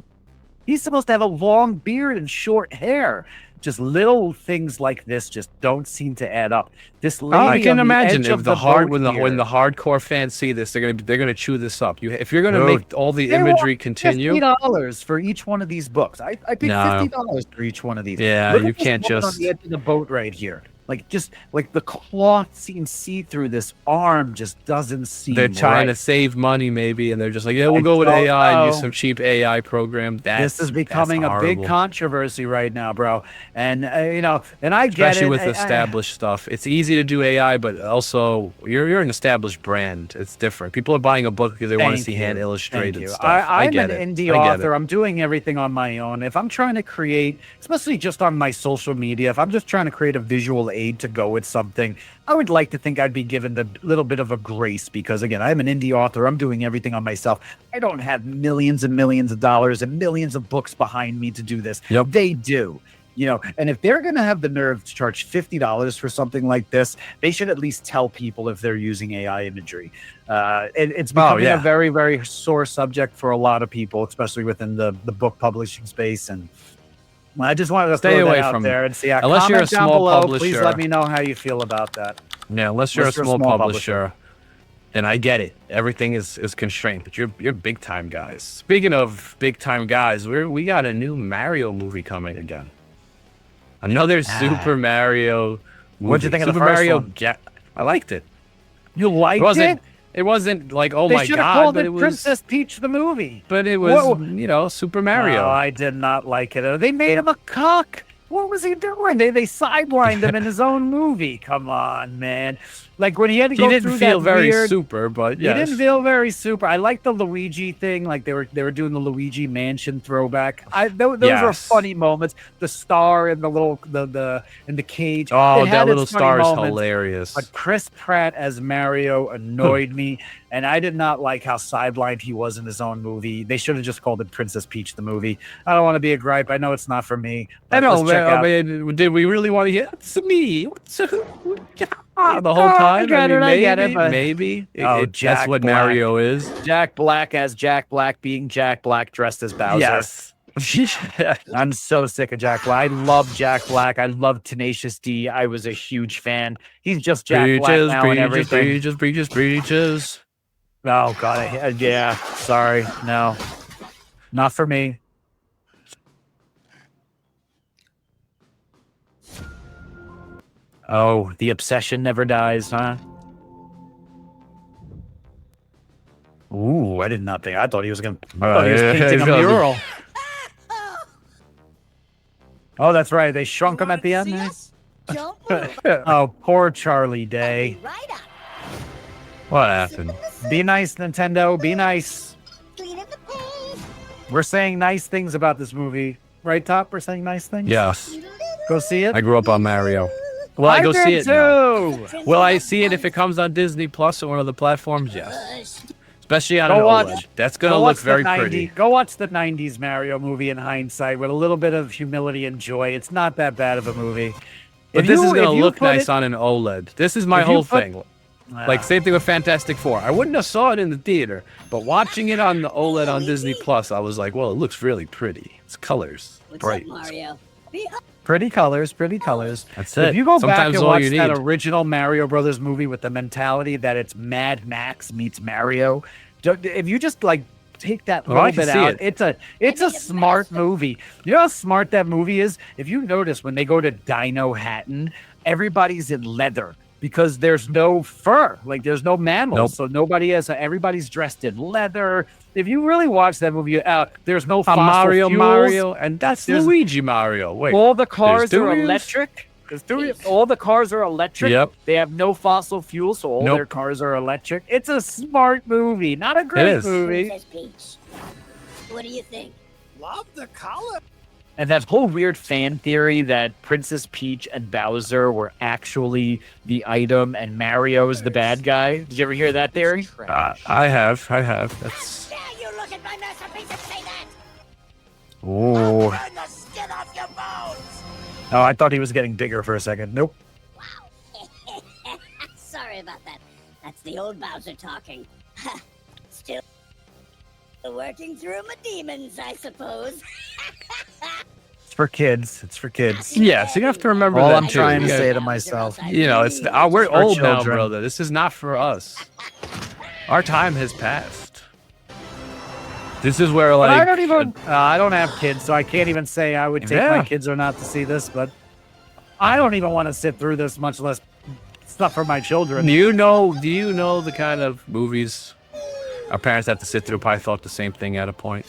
He's supposed to have a long beard and short hair. Just little things like this just don't seem to add up. This lady, Oh, I can on the imagine edge if of the hard boat when the here- hardcore fans see this, they're gonna chew this up. If you're gonna Dude, make all the they imagery want continue, $50 for each one of these books. I paid No. $50 for each one of these. Yeah, Look you at this can't woman just- on the edge of the boat right here. Just like the cloth seems see through. This arm just doesn't seem. they're trying to right. save money maybe, and they're just like, yeah, we'll I go with don't AI and use know. some cheap AI program. This is becoming a big horrible. controversy right now, bro. And and I get Especially it. with I- established stuff. It's easy to do AI, but also you're an established brand. It's different. People are buying a book because they want to Thank see you. hand Thank illustrated you. stuff. I'm get an it. indie I get author. it. I'm doing everything on my own. If I'm trying to create, especially just on my social media, if I'm just trying to create a visual aid to go with something, I would like to think I'd be given the little bit of a grace because, again, I'm an indie author. I'm doing everything on myself. I don't have millions and millions of dollars and millions of books behind me to do this. Yep. They do. And if they're going to have the nerve to charge $50 for something like this, they should at least tell people if they're using AI imagery. It's becoming yeah. a very, very sore subject for a lot of people, especially within the book publishing space. And I just wanted to Stay throw away that out from- there and see. unless you're a Comment down small below. Please publisher. let me know how you feel about that. Yeah, unless you're a Unless you're a small, small publisher, then I get it. Everything is constrained, but you're big time guys. Speaking of big time guys, we got a new Mario movie coming again. Another Super Mario movie. What'd you think of the Super first Mario? one? I liked it. You liked It wasn't like, oh They my should have god, called but it it was. Princess Peach the movie. But it was, Super Mario. No, I did not like it. They made him a cock. What was he doing? They sidelined him in his own movie. Come on, man. Like when he had to He go didn't through feel that very weird, super, but He yes. didn't feel very super. I like the Luigi thing. Like they were doing the Luigi Mansion throwback. Those were Yes. funny moments. The star and the little the in the cage. Oh, It had that its little funny star is moments. hilarious. But Chris Pratt as Mario annoyed me, and I did not like how sidelined he was in his own movie. They should have just called it Princess Peach the movie. I don't want to be a gripe. I know it's not for me. I but know, let's check man. out- I mean, did we really want to hear it's me? The whole I time? get it, I get it, maybe, but- maybe. Oh, That's Jack what Black. Mario is. Jack Black as Jack Black being Jack Black dressed as Bowser. Yes. I'm so sick of Jack Black. I love Jack Black. I love Tenacious D. I was a huge fan. He's just Jack Black now and everything. breaches. Oh God, yeah. Sorry, no, not for me. Oh, the obsession never dies, huh? Ooh, I did not think. I thought he was gonna. I thought he was yeah, painting he's a gonna be- mural. Oh, that's right. They shrunk him at the end. there? Don't move. Oh, poor Charlie Day. Right up. What happened? Be nice, Nintendo. Be nice. Clean up the paint. We're saying nice things about this movie, right, Top? We're saying nice things. Yes. Go see it. I grew up on Mario. Will I go did see it? No. too. Will I see it if it comes on Disney Plus or one of the platforms? Yes. Especially on Go an watch- OLED. That's going to Go look watch the very 90 pretty. Go watch the 90s Mario movie in hindsight with a little bit of humility and joy. It's not that bad of a movie. But If this you- is going if to you look put nice it- on an OLED. This is my if you whole put- thing. Like, same thing with Fantastic Four. I wouldn't have saw it in the theater, but watching it on the OLED on Disney Plus, I was like, well, it looks really pretty. It's colors. What's Bright. up, Mario? Pretty colors, pretty colors. That's it. If you go Sometimes back and all watch you that need. original Mario Brothers movie with the mentality that it's Mad Max meets Mario, if you just like take that Oh, I little can bit see out, it. it's a smart movie. You know how smart that movie is? If you notice when they go to Dino Hatton, everybody's in leather because there's no fur, like there's no mammals, Nope. so nobody has. Everybody's dressed in leather. If you really watch that movie, there's no fossil Mario, fuels. Mario, and that's There's- Luigi Mario. Wait, All the cars there's two are wheels? electric. All the cars are electric. Yep. They have no fossil fuel, so all Nope. their cars are electric. It's a smart movie, not a great is. movie. Princess Peach. What do you think? Love the color. And that whole weird fan theory that Princess Peach and Bowser were actually the item and Mario's the bad guy. Did you ever hear that theory? I have. That's. Dare you look at my masterpiece and say that? Oh. Burn the skin off your bones. Oh, I thought he was getting bigger for a second. Nope. Sorry about that. That's the old Bowser talking. Still working through my demons, I suppose. It's for kids. It's for kids. Yeah, so you have to remember All that I'm too. trying to Yeah. say to myself. You know, we're for old now, children. brother. This is not for us. Our time has passed. This is where, But like, I don't even. I don't have kids, so I can't even say I would take Yeah. my kids or not to see this. But I don't even want to sit through this, much less stuff for my children. Do you know the kind of movies our parents have to sit through? Probably thought the same thing at a point.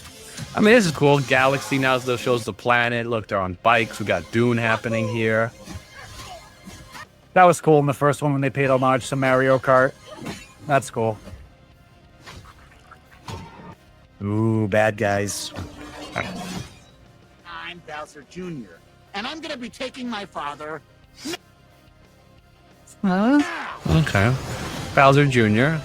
I mean, this is cool. Galaxy now still shows the planet. Look, they're on bikes. We got Dune happening here. That was cool in the first one when they paid homage to Mario Kart. That's cool. Ooh, bad guys. I'm Bowser Jr., and I'm gonna be taking my father. Okay. Bowser Jr.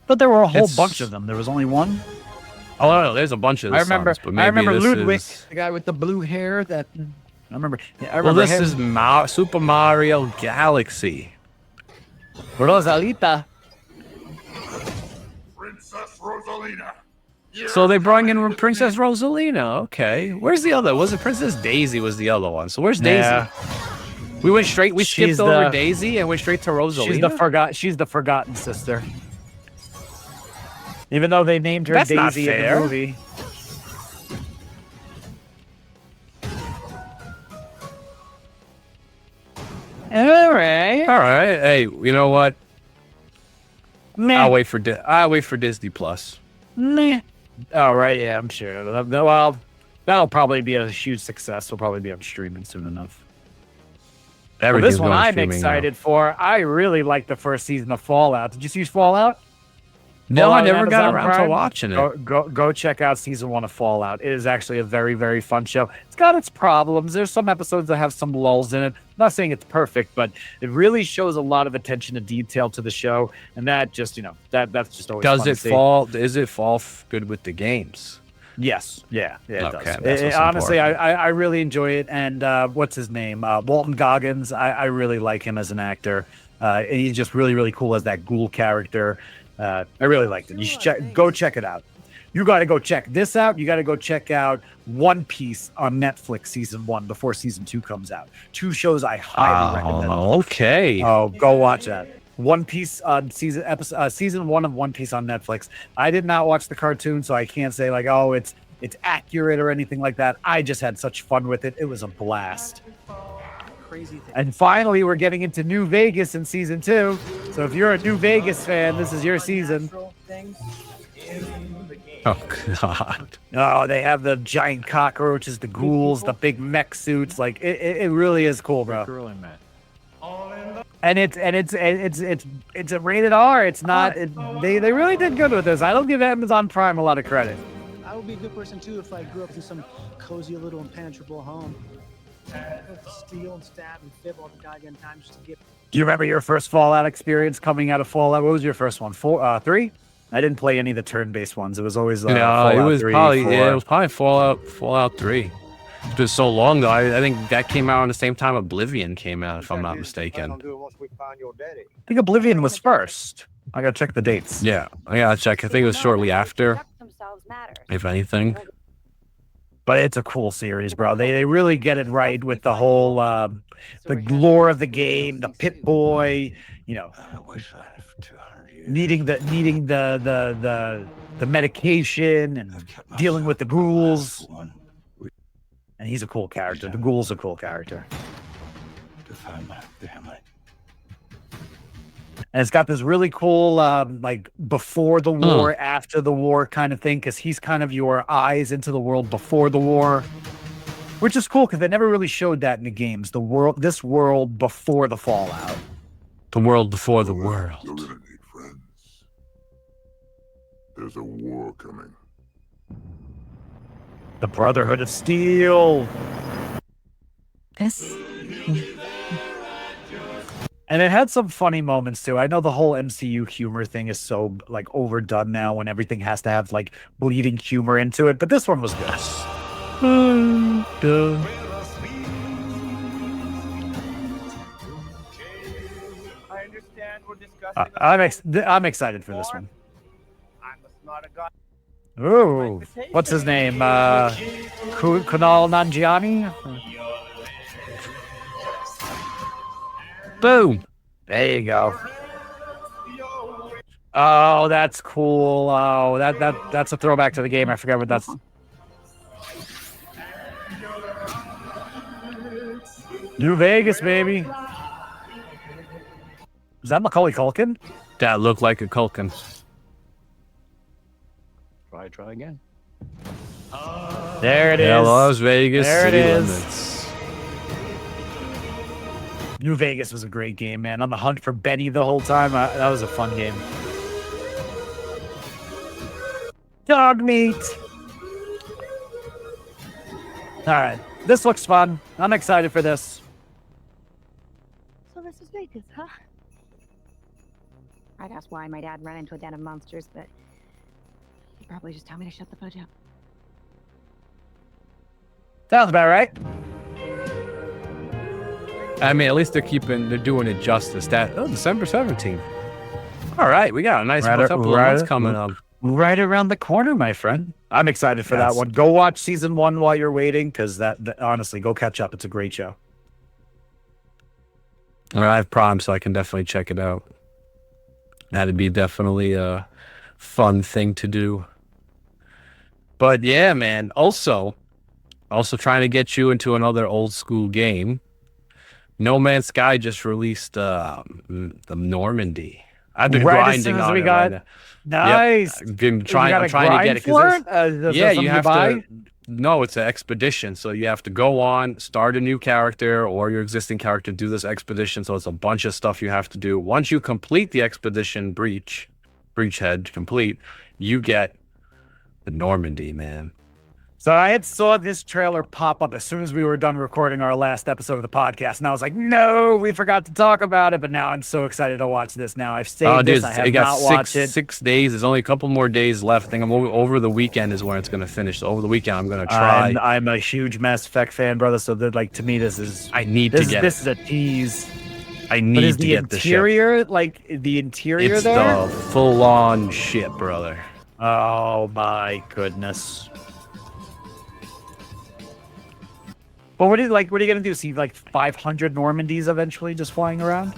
But there were a whole It's- bunch of them. There was only one. Oh, no, there's a bunch of I this remember. songs, but maybe I remember this Ludwig, is- the guy with the blue hair. That I remember. I Well, remember this him. is Super Mario Galaxy. Rosalita. Princess Rosalina. So they brought in Princess Rosalina. Okay. Where's the other? Was it Princess Daisy was the other one? So where's Daisy? Yeah. We went straight. We She's skipped over the- Daisy and went straight to Rosalina. She's the forgotten sister. Even though they named her That's not Daisy in fair. the movie. All right. All right. Hey, you know what? I'll wait for Disney Plus. Meh. All right. Yeah, I'm sure. Well, that'll probably be a huge success. It'll probably be on streaming soon enough. Well, Everything's this one going I'm streaming now. excited for. I really like the first season of Fallout. Did you see Fallout? No, Fallout I on never got Amazon around to Prime? watching it. Go check out season 1 of Fallout. It is actually a very, very fun show. It's got its problems. There's some episodes that have some lulls in it. I'm not saying it's perfect, but it really shows a lot of attention to detail to the show, and that just, that's just always Does fun it to see. fall? Is it fall good with the games? Yes. Yeah, it Okay, does. that's what's Honestly, important. I really enjoy it. And what's his name? Walton Goggins. I really like him as an actor. And he's just really, really cool as that ghoul character. I really liked it. You should go check it out. You got to go check this out. You got to go check out One Piece on Netflix season 1 before season 2 comes out. 2 shows I highly recommend. Okay. Oh, go watch that. One Piece on season 1 of One Piece on Netflix. I did not watch the cartoon, so I can't say like, oh, it's accurate or anything like that. I just had such fun with it. It was a blast. And finally, we're getting into New Vegas in season 2. So if you're a New Vegas fan, this is your season. Oh God. Oh, they have the giant cockroaches, the ghouls, the big mech suits. Like it really is cool, bro. And it's a rated R. It's not. They really did good with this. I don't give Amazon Prime a lot of credit. I would be a good person too if I grew up in some cozy little impenetrable home. Steal and stab and fib all the goddamn time just to get. Do you remember your first Fallout experience coming out of Fallout? What was your first one? 3? I didn't play any of the turn-based ones. It was always No, Fallout it was 3, probably 4. it was probably Fallout 3. It's been so long, though. I think that came out on the same time Oblivion came out, if I'm not mistaken. I think Oblivion was first. I gotta check the dates. Yeah, I gotta check. I think it was shortly after, if anything. But it's a cool series, bro. They really get it right with the whole the lore of the game, the Pit Boy, you know, needing the medication and dealing with the ghouls. And he's a cool character. The ghoul's a cool character. To find my family. And it's got this really cool, like before the war, after the war kind of thing, because he's kind of your eyes into the world before the war, which is cool because they never really showed that in the games. This world before the Fallout. The world before the world. You're gonna need friends. There's a war coming. The Brotherhood of Steel. This. And it had some funny moments too. I know the whole MCU humor thing is so like overdone now when everything has to have like bleeding humor into it, but this one was good. I understand we're discussing. I'm excited for this one. I'm a smart guy. Ooh, what's his name? Kunal Nanjiani? Boom. There you go. Oh, that's cool. Oh, that's a throwback to the game. I forgot what that's. New Vegas, baby. Is that Macaulay Culkin? That looked like a Culkin. Try again. There it is. Yeah, Las Vegas There it City is. Limits. New Vegas was a great game, man. On the hunt for Benny the whole time. That was a fun game. Dog meat. All right. This looks fun. I'm excited for this. So this is Vegas, huh? I'd ask why my dad ran into a den of monsters, but he'd probably just tell me to shut the fudge up. Sounds about right. I mean, at least they're doing it justice. December 17th. All right, we got a nice couple of months coming up. Right around the corner, my friend. I'm excited for that one. Go watch season 1 while you're waiting, because that honestly, go catch up. It's a great show. All right, I have Prime, so I can definitely check it out. That'd be definitely a fun thing to do. But yeah, man. Also trying to get you into another old school game. No Man's Sky just released the Normandy. I've been grinding on it right now. Nice. Yep. I'm trying to get it. You have to. No, it's an expedition. So you have to go on, start a new character or your existing character, do this expedition. So it's a bunch of stuff you have to do. Once you complete the expedition, Breachhead complete, you get the Normandy, man. So I saw this trailer pop up as soon as we were done recording our last episode of the podcast, and I was like, "No, we forgot to talk about it." But now I'm so excited to watch this. Now I've saved this. I have not watched it. 6 days. There's only a couple more days left. I think I'm over the weekend is when it's going to finish. So over the weekend, I'm going to try. I'm a huge Mass Effect fan, brother. So like to me, this is. I need to get. This is a tease. I need to get the ship. Interior, like the interior it's there. It's the full-on ship, brother. Oh my goodness. But what are you gonna do? See like 500 Normandies eventually just flying around?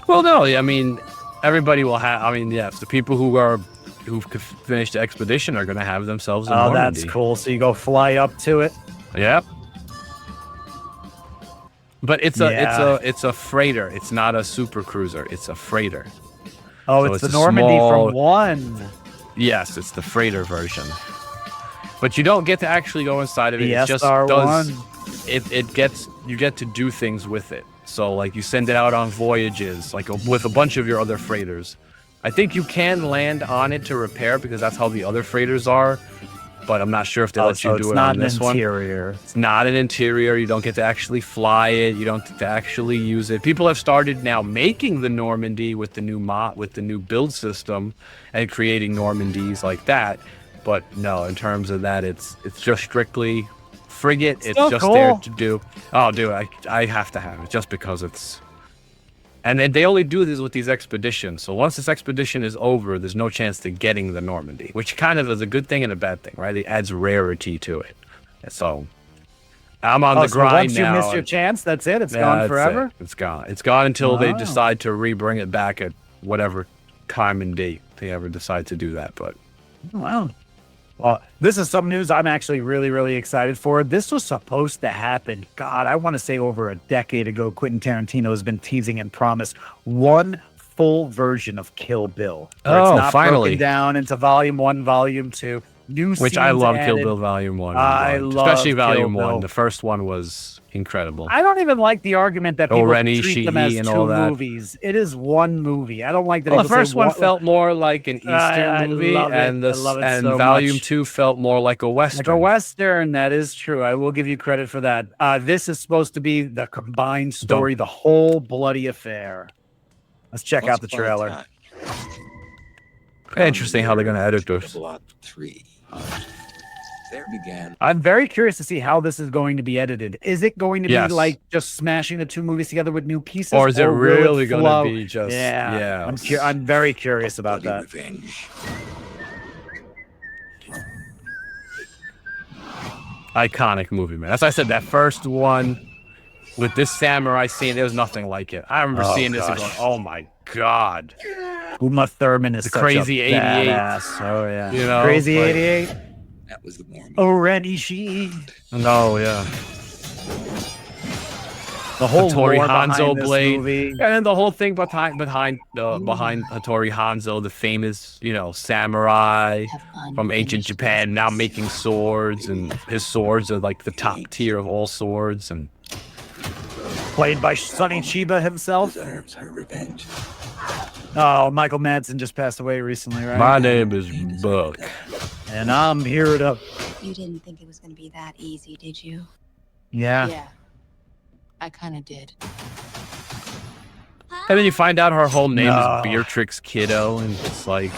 Well, no. I mean, everybody will have. I mean, yes, the people who could finish the expedition are gonna have themselves a Normandy. That's cool. So you go fly up to it. Yep. But it's a freighter. It's not a super cruiser. It's a freighter. Oh, so it's the Normandy from 1. Yes, it's the freighter version. But you don't get to actually go inside of it. The it just SR1. does. You get to do things with it. So like you send it out on voyages, like with a bunch of your other freighters. I think you can land on it to repair because that's how the other freighters are. But I'm not sure if they let you do it on this one. It's not an interior. You don't get to actually fly it. You don't get to actually use it. People have started now making the Normandy with the new build system and creating Normandies like that. But no, in terms of that, it's just strictly frigate. It's Still just cool. there to do. Oh, dude, I have to have it just because it's. And then they only do this with these expeditions. So once this expedition is over, there's no chance to getting the Normandy, which kind of is a good thing and a bad thing, right? It adds rarity to it. So I'm on the so grind once now. you miss your chance, that's it. It's Yeah, gone that's forever. it. It's gone. It's gone until they Wow. decide to re-bring it back at whatever time and date they ever decide to do that. But Wow. Well, this is some news I'm actually really, really excited for. This was supposed to happen, God, I want to say over a decade ago. Quentin Tarantino has been teasing and promised one full version of Kill Bill. Where it's Oh, not finally. broken down into volume 1, volume 2. New which I scenes love added. Kill Bill Volume 1. and I Volume 2, love especially Kill Volume Bill. 1. The first one was incredible. I don't even like the argument that Oh, people Rennie, treat them Sheehy, as and two all that. movies. It is one movie. I don't like that Well, the people say first one felt more like an Eastern I movie, love it. and I love it and so Volume much. 2 felt more like a Western. Like a Western, that is true. I will give you credit for that. This is supposed to be the combined story, the whole bloody affair. Let's check out the trailer. Interesting how they're going to edit this. Lot 3. There began. I'm very curious to see how this is going to be edited. Is it going to be Yes. like just smashing the two movies together with new pieces? Or is it will really going flow? to be just... Yeah. Yeah. I'm very curious about Bloody that. revenge. Iconic movie, man. As I said, that first one with this samurai scene, there was nothing like it. I remember Oh, seeing this and going, gosh. oh my God. Uma Thurman is The such Crazy a 88. badass. Oh, yeah. You know, Crazy like- 88. That was the Mormon. Oh, Rennie Sheehy. No, yeah. The whole Hattori lore behind Hanzo this blade. movie. And then the whole thing behind Hattori Hanzo, the famous, samurai from ancient Japan, now making swords, and his swords are like the top tier of all swords. And Played by Sonny Chiba himself. Deserves her revenge. Oh, Michael Madsen just passed away recently, right? my name is Buck. And I'm here to... You didn't think it was going to be that easy, did you? Yeah. Yeah, I kind of did. And then you find out her whole name No. is Beatrix Kiddo, and it's like,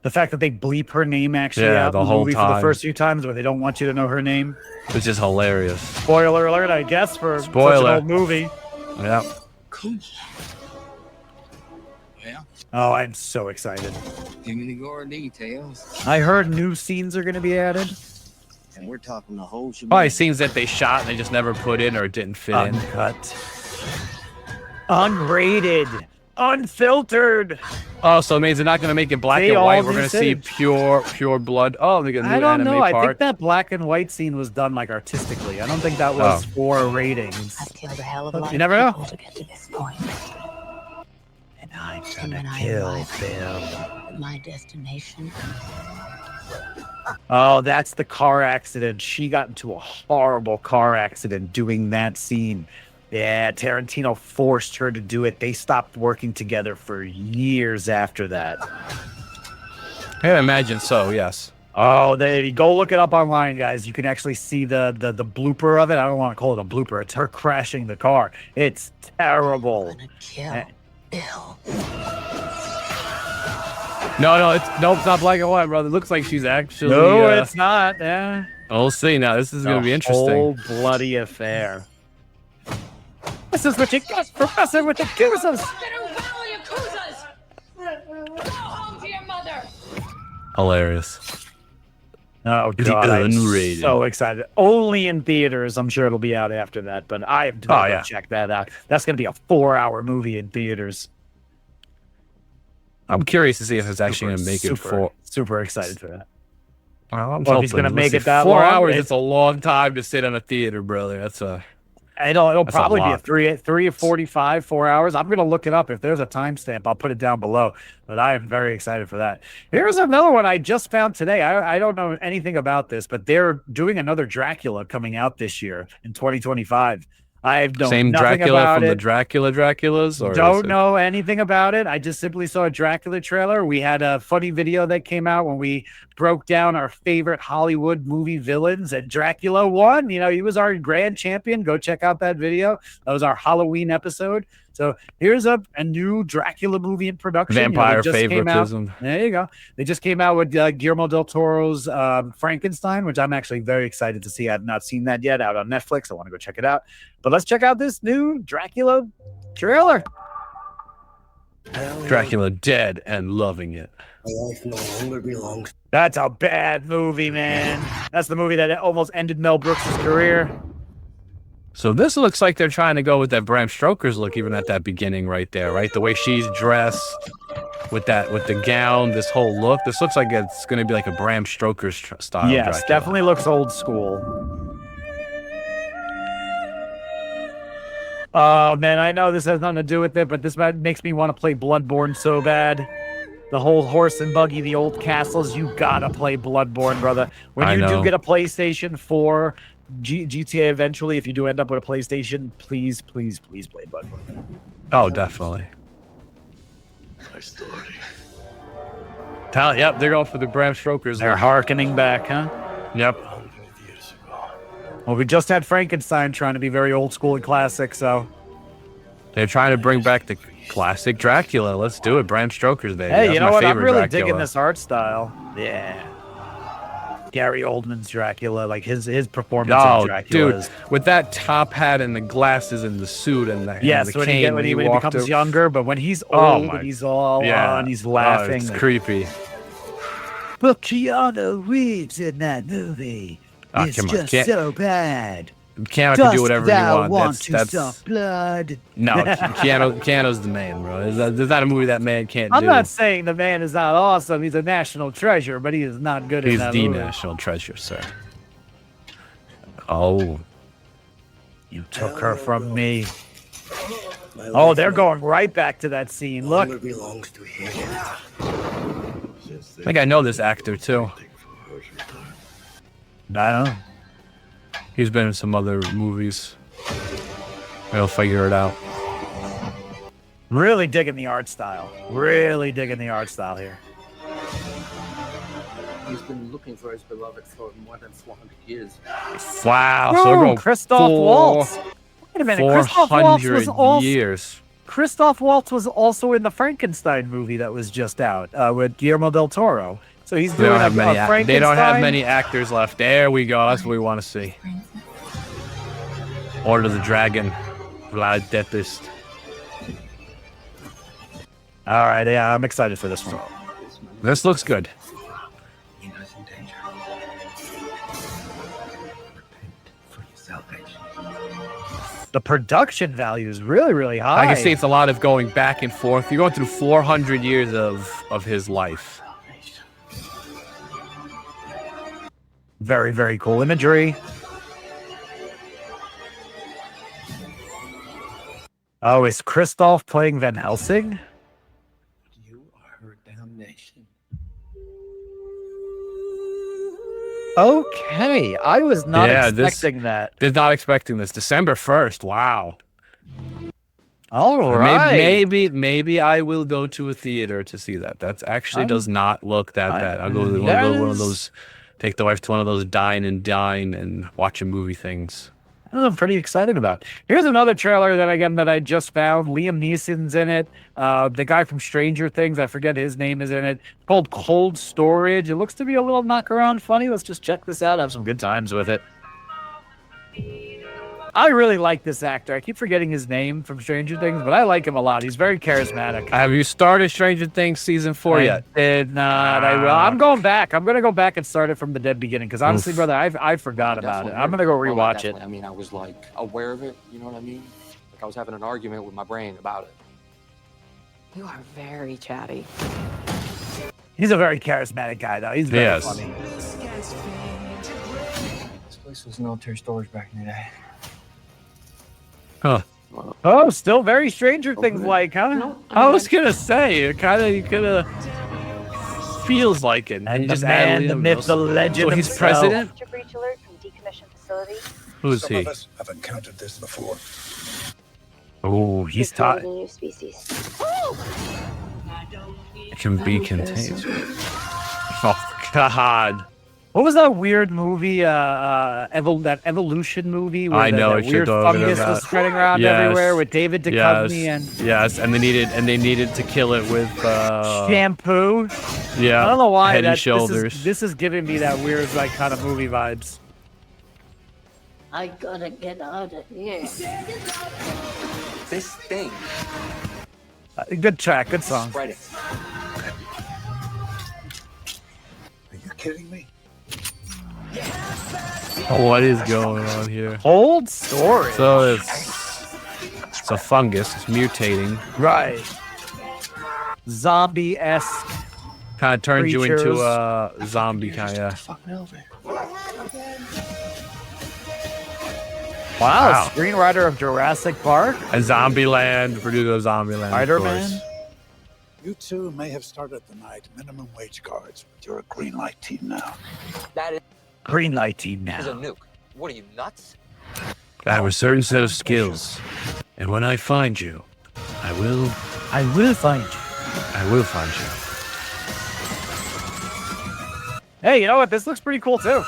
The fact that they bleep her name actually Yeah, out the in the whole movie for the time. first few times where they don't want you to know her name. it's just hilarious. Spoiler alert, I guess, for such an Spoiler. old movie. Yeah. Cool. Well, Oh, I'm so excited. give me the gore details. I heard new scenes are going to be added. And we're talking the whole shebang. Probably scenes that they shot and they just never put in or it didn't fit in. Uncut. Unrated. Unfiltered. Oh, so it means they're not going to make it black They and all white. We're going to see resetted. pure blood. Oh, they got a new I don't anime know. I part. think that black and white scene was done like artistically. I don't think that was Oh. for ratings. I've killed a hell of a lot You never of know. people to get to this point. And I'm And gonna when I kill arrive Bill. at my destination, Oh, that's the car accident. She got into a horrible car accident doing that scene. Yeah, Tarantino forced her to do it. They stopped working together for years after that. I imagine so, yes. Oh, they go look it up online, guys. You can actually see the blooper of it. I don't want to call it a blooper. It's her crashing the car. It's terrible. I'm gonna kill Eh. Bill. No, it's not black and white, brother. It looks like she's actually. No, it's not. Yeah. We'll see now. This is going to be interesting. Whole bloody affair. This is what you got, Professor, with the accusers. Hilarious. Oh The god, I'm unrated. so excited. Only in theaters. I'm sure it'll be out after that, but I have to go yeah. check that out. That's gonna be a 4-hour movie in theaters. I'm curious to see if it's actually going to make it for. super excited for that. Well, I'm Well, if he's hoping. gonna make Listen, it that 4 long, hours. it- It's a long time to sit on a theater, brother. That's a. It'll That's a probably be a lot. 3 or 45, 4 hours. I'm gonna look it up. If there's a timestamp, I'll put it down below. But I am very excited for that. Here's another one I just found today. I don't know anything about this, but they're doing another Dracula coming out this year in 2025. I know Same nothing Dracula about from it. the Draculas? Or is Don't it- know anything about it. I just simply saw a Dracula trailer. We had a funny video that came out when we broke down our favorite Hollywood movie villains, and Dracula won. You know, he was our grand champion. Go check out that video. That was our Halloween episode. So here's a new Dracula movie in production. Vampire they just came out- favoritism. There you go. They just came out with Guillermo del Toro's Frankenstein, which I'm actually very excited to see. I've not seen that yet, out on Netflix. I want to go check it out. But let's check out this new Dracula trailer. Dracula dead and loving it. My life no longer belongs. That's a bad movie, man. That's the movie that almost ended Mel Brooks' career. So this looks like they're trying to go with that Bram Stoker's look, even at that beginning right there, right? The way she's dressed with the gown, this whole look. This looks like it's going to be like a Bram Stoker's style. Yes, Dracula. definitely looks old school. Oh, man, I know this has nothing to do with it, but this makes me want to play Bloodborne so bad. The whole horse and buggy, the old castles, you gotta play Bloodborne, brother. When you do get a PlayStation 4, GTA eventually, if you do end up with a PlayStation, please, please, please play Bloodborne. Oh, definitely. My story. Yep, they're going for the Bram Stoker's They're look. harkening back, huh? Yep. 100 years ago. Well, we just had Frankenstein trying to be very old school and classic, so... They're trying to bring back the classic Dracula. Let's do it. Bram Stoker's, baby. Hey, That's you my know what? I'm favorite really Dracula. digging this art style. Yeah. Gary Oldman's Dracula, like his performance of Dracula dude, is... with that top hat and the glasses and the suit and the Yes, and the when cane he walked becomes up- younger, but when he's Oh old my- and he's all on, he's Oh, laughing. it's creepy. But Keanu Reeves in that movie is come on, just can't- so bad. Keanu can do whatever he wants. To That's suck blood? no, Keanu's the man, bro. There's not a movie that man can't I'm do. not saying the man is not awesome. He's a national treasure, but he is not good He's in that the movie. national treasure, sir. Oh, You took her from me. My Oh, life they're no going right back to that scene. Look. longer belongs to him. I think I know this actor too. I don't know. He's been in some other movies. I'll figure it out. Really digging the art style. Really digging the art style here. He's been looking for his beloved for more than 400 years. Wow, so we're Whoa, going Christoph Waltz. Wait a minute, Christoph Waltz was 400 also years. Christoph Waltz was also in the Frankenstein movie that was just out with Guillermo del Toro. So he's They doing don't have many. a Frankenstein. They don't have many actors left. There we go. That's what we want to see. Order the Dragon, Vlad Tepes. All right, yeah, I'm excited for this one. This looks good. He knows in danger. Repent for your salvation. The production value is really, really high. I can see it's a lot of going back and forth. You're going through 400 years of his life. Very, very cool imagery. Oh, is Christoph playing Van Helsing? You are her damnation. Okay, I was not expecting that. Did not expecting this. December 1st. Wow. All right. Maybe I will go to a theater to see that. That actually does not look that bad. I'll go to one of those. Take the wife to one of those dine and watch a movie things. I'm pretty excited about. Here's another trailer that I just found. Liam Neeson's in it. The guy from Stranger Things, I forget his name, is in it. It's called Cold Storage. It looks to be a little knock around funny. Let's just check this out. Have some good times with it. I really like this actor. I keep forgetting his name from Stranger Things, but I like him a lot. He's very charismatic. Have you started Stranger Things season 4 yet? I did not. I will. I'm going back. I'm going to go back and start it from the dead beginning because honestly, brother, I forgot about it. I'm going to go rewatch it. I mean, I was like aware of it. You know what I mean? Like I was having an argument with my brain about it. You are very chatty. He's a very charismatic guy, though. He's very funny. This place was military storage back in the day. Huh. Oh, still very Stranger Things like, huh? No, I was gonna say it kind of feels like it. And You the just man, add the Liam myth, Neeson. the legend So he's himself. president. Breach alert from decommissioned facility. Who's Some he? of us have encountered this before. Oh, he's taught. New species. It can be contagious. Oh God. What was that weird movie? That evolution movie where I know that what you're weird talking fungus about. was spreading around Yes. everywhere with David Duchovny and and they needed to kill it with shampoo. Yeah, I don't know why Head and that Shoulders. this is giving me that weird like kind of movie vibes. I gotta get out of here. This thing. Good track, good song. Spread it. Are you kidding me? What is going on here? Old story. So it's a fungus. It's mutating. Right. Zombie-esque. Kind of turns you into creatures. a zombie kind of. Fucking over. Wow, screenwriter of Jurassic Park. And Zombieland, producer of Zombieland. Spider-Man. You two may have started the night minimum wage guards, but you're a green light team now. That Green light team is a now. nuke. What are you, nuts? I have a certain set of skills, and when I find you, I will I will find you. find you. Hey, you know what? This looks pretty cool too.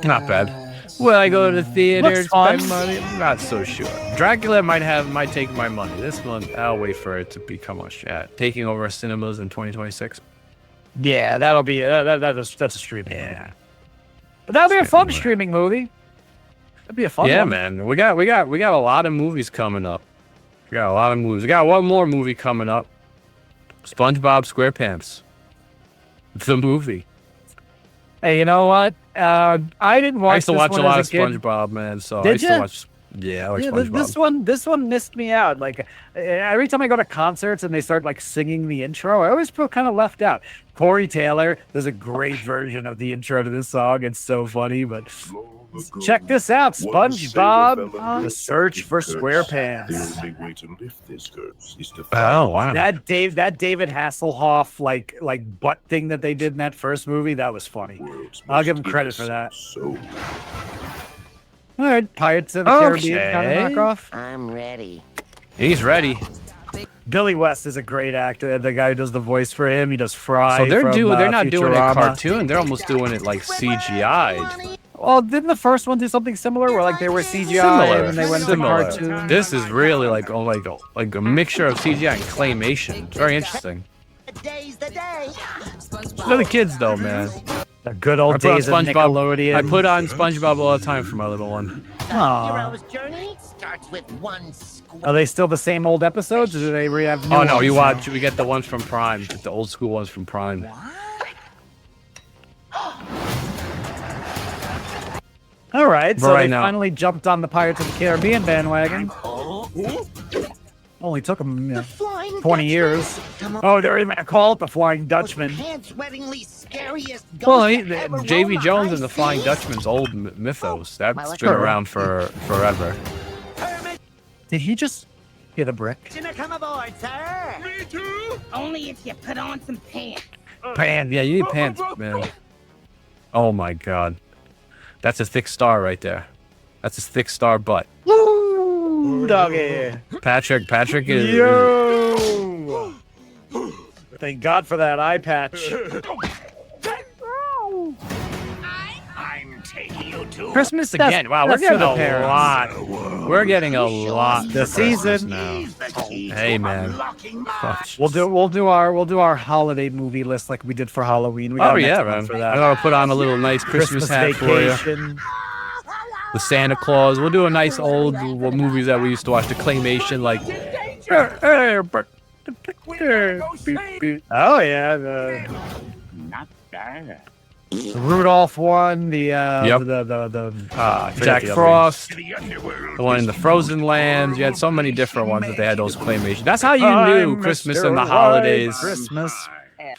Not bad. Will I go to the theater and Looks spend fun. money? I'm not so sure. Dracula might take my money. This one, I'll wait for it to become a chat. Taking over cinemas in 2026. Yeah, that'll be that's a streaming. Yeah, but that'll be a fun streaming movie. That'd be a fun Yeah, one. man. We got a lot of movies coming up. We got a lot of movies. We got one more movie coming up. SpongeBob SquarePants. The movie. Hey, you know what? I didn't watch. I used to this watch one a lot of as kid. SpongeBob, man. So Did I used ya? to watch. Yeah, I like Yeah, SpongeBob. this one missed me out. Like every time I go to concerts and they start like singing the intro, I always feel kind of left out. Corey Taylor does a great version of the intro to this song. It's so funny, but check this out, SpongeBob: The Search for SquarePants. The only way to lift this curse is to Oh wow. That David Hasselhoff like butt thing that they did in that first movie, that was funny. I'll give him credit for that. So All right, Pirates of the Caribbean kind Okay. of knockoff. I'm ready. He's ready. Billy West is a great actor. The guy who does the voice for him, he does Fry. So they're from, they're not doing it Futurama. cartoon. They're almost doing it like CGI'd. Well, didn't the first one do something similar, where like they were CGI Similar. and they went to Similar. cartoon? This is really like a mixture of CGI and claymation. It's very interesting. Today's the day. They're the kids though, man. The good old I put on days of SpongeBob. Nickelodeon. I put on SpongeBob all the time for my little one. Aw. Hero's journey starts with one square. Are they still the same old episodes, or do they have new Oh no, ones you now? watch. We get the ones from Prime, the old school ones from Prime. All right, so Right they now. finally jumped on the Pirates of the Caribbean bandwagon. Only took them 20 years. Oh, they're even gonna call it the Flying Dutchman. Pants-wettingly scariest Well, ghost that ever J.V. roamed Jones high and the Flying seas. Dutchman's old mythos. That's been Sure. around for forever. Did he just hit a brick? Come aboard, sir. Me too. Only if you put on some pants. Pants, yeah, you need pants, man. Oh my god, that's a thick star right there. That's a thick star butt. Woo, doggy. Patrick is. Yo! Thank God for that eye patch. I'm taking you to Christmas again. Wow, we're that's getting for the a parents. lot. We're getting a lot. The for Christmas season. now. Hey man. Oh, We'll do our holiday movie list like we did for Halloween. We Oh got yeah, next man. month for I that. gotta put on a little nice Christmas hat for you. Vacation. The Santa Claus. We'll do a nice old movies that we used to watch. The claymation, like. Oh yeah, Not bad. the Rudolph one, the Yep. Jack Frost, the one in the Frozen Lands. You had so many different ones that they had those claymation. That's how you knew I'm Christmas Mr. and the White holidays. Christmas.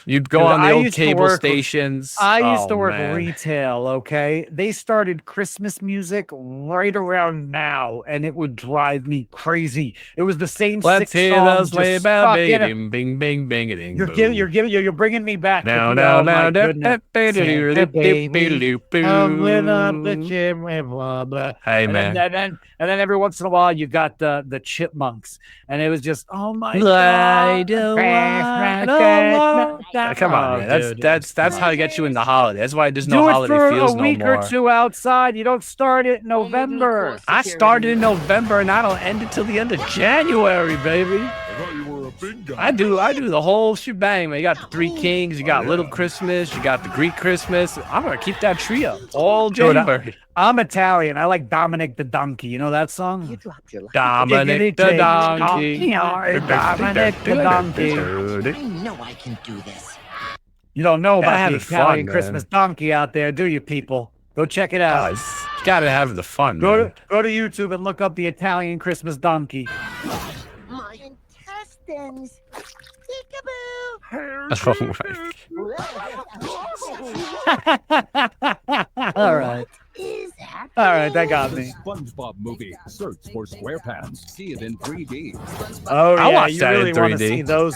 You'd go Dude, on the I old used to cable work with- stations. I used Oh, to work man. retail, okay? They started Christmas music right around now, and it would drive me crazy. It was the same Let's 6 hear songs, those sleigh just bell fucking- bing bing bing bing ding. You're bringing me back. Now, with now, oh now, my da- goodness. da- da- Santa da- baby, come with up the boo. chimney, blah, blah. Hey And man. then every once in a while you got the chipmunks, and it was just oh my I god. don't Christmas, want that. Come on, Oh, man. dude. That's how you get you in the holiday. That's why there's no Do it holiday for feels a week no more. or two outside. You don't start it in November. I started in November and I don't end it till the end of January, baby. I do the whole shebang, man. You got the Three Kings, you got Little Christmas, you got the Greek Christmas. I'm gonna keep that trio all January. I'm Italian. I like Dominic the Donkey. You know that song? You dropped your Dominic the Donkey. Dominic the Donkey. I know I can do this. You don't know about the having Italian fun, Christmas man. donkey out there, do you, people? Go check it out. You gotta have the fun. Go man. to YouTube and look up the Italian Christmas donkey. My intestines. All right. All right, that got me. SpongeBob movie. Search for SquarePants. See it in 3D. Oh, yeah, I'll watch you that really in want to 3D. see those.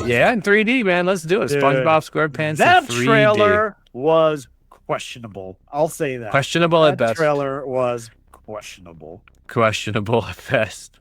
Yeah, in 3D, man. Let's do it. Dude, SpongeBob SquarePants that in 3D. trailer was questionable. I'll say that. Questionable that at best. Trailer was questionable. Questionable at best.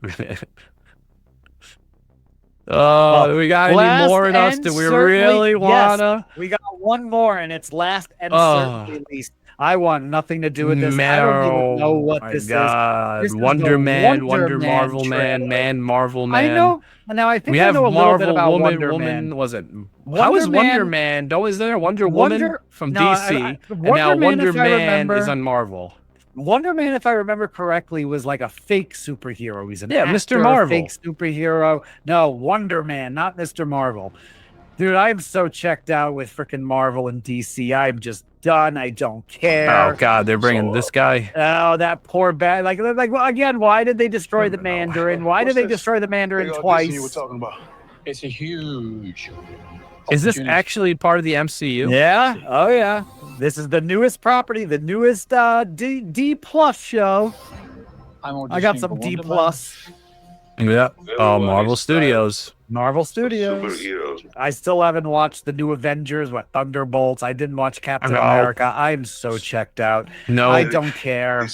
Oh, we got any Last more in us? and Do we certainly- really yes, wanna? we got one more, and it's last and Oh. certainly least. I want nothing to do with this. I don't even know what my this God. is. This is Wonder the Man, Wonder Wonder Marvel trailer. Man, Marvel Man. I know. Now I think We I have know a little Marvel bit about Woman. Wonder Woman Man. was it? Wonder How is Wonder Man- Man? Don't is there a Wonder Woman Wonder- from no, DC? I- and Wonder now Man, Wonder if I Man remember- is on Marvel. Wonder Man, if I remember correctly, was like a fake superhero. He's an Yeah, actor, Mr. Marvel. fake superhero. No, Wonder Man, not Mr. Marvel. Dude, I'm so checked out with freaking Marvel and DC. I'm just done. I don't care. Oh God, they're bringing this guy. Oh, that poor bad. Like well, again, why did they destroy the Mandarin? Why did they destroy the Mandarin twice? talking about. It's a huge. Is this actually part of the MCU? Yeah. Oh, yeah. This is the newest property, the newest D plus show. I got some D plus. Yeah. Oh, Marvel Studios. Marvel Studios. I still haven't watched the new Avengers, Thunderbolts. I didn't watch Captain No. America. I'm so checked out. No. I don't care.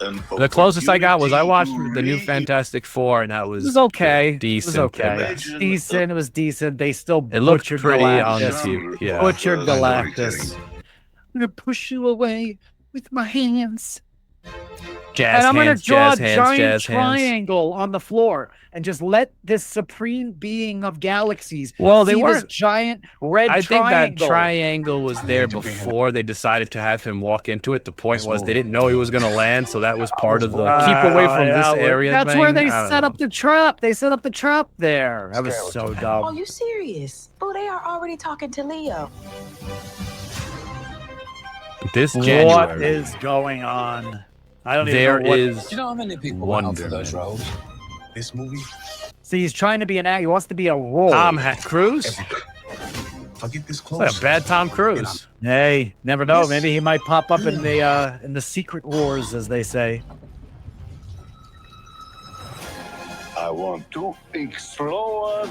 The closest I got was I watched the new Fantastic Four, and that was, It was okay. decent. It was okay. at It best. was decent. It was decent. They still It looked butchered pretty on the Galactus. TV. Yeah. Butchered Galactus. I'm gonna push you away with my hands. Jazz And I'm hands, gonna draw jazz a hands, giant jazz hands. triangle on the floor and just let this supreme being of galaxies Well, they see this weren't- giant red I think that triangle. triangle was there before they decided to have him walk into it. The point was they didn't know he was going to land, so that was part of the keep away from this area. That's thing. where they I don't set know. up the trap. They set up the trap there. That was so Oh, dumb. you serious? Oh, they are already talking to Leo. This What January. is going on? I don't There even know what. is You know how many people went out Wonder for those Man. roles? This movie? See, he's trying to be an act. He wants to be a role. Tom Cruise. If I get this It's close. like a bad Tom Cruise. Hey, never know. Maybe he might pop up in the Secret Wars, as they say. I want to explode.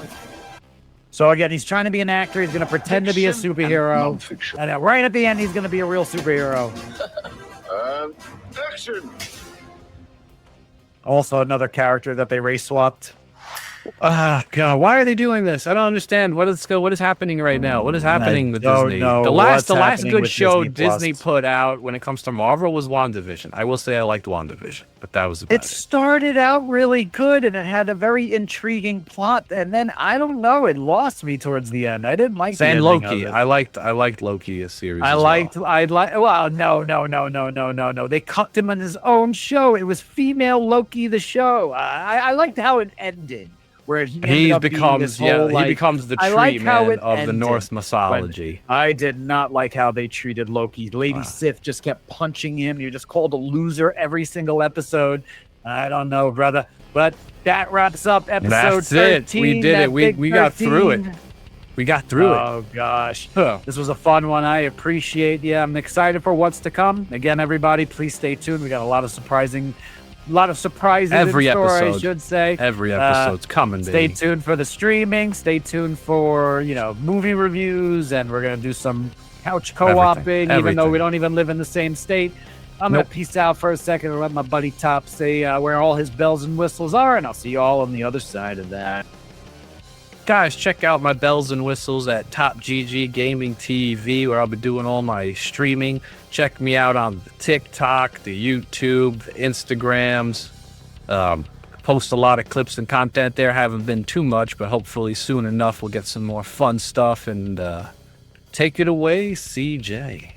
So again, he's trying to be an actor. He's going to pretend to be a superhero, and then right at the end, he's going to be a real superhero. Action! Also, another character that they race swapped. God, why are they doing this? I don't understand. What is happening right now? What is happening with don't Disney? know The what's last happening good with show Disney Plus. Disney put out when it comes to Marvel was WandaVision. I will say I liked WandaVision, but that was about It started out really good, and it had a very intriguing plot, and then I don't know, it lost me towards the end. I didn't like the And ending Loki. of it. I liked Loki as series. I as liked. well. Well, no. They cut him on his own show. It was female Loki, the show. I liked how it ended, where he ended up being this whole, he becomes the I tree like how man it of the ended, Norse but mythology. I did not like how they treated Loki. Lady Sif just kept punching him. You just called a loser every single episode. I don't know, brother. But that wraps up episode That's 13. it. We did that it. We big got through it. 13. We got through it. Oh gosh, this was a fun one. I appreciate. Yeah, I'm excited for what's to come. Again, everybody, please stay tuned. We got a lot of surprises Every in store, episode. I should say. Every episode's coming, Stay baby. tuned for the streaming. Stay tuned for movie reviews, and we're gonna do some couch co-oping, even though we don't even live in the same state. I'm gonna peace out for a second and let my buddy Top say where all his bells and whistles are, and I'll see you all on the other side of that. Guys, check out my bells and whistles at Top GG Gaming TV, where I'll be doing all my streaming. Check me out on the TikTok, the YouTube, the Instagrams. Post a lot of clips and content there. Haven't been too much, but hopefully soon enough we'll get some more fun stuff. And take it away, CJ.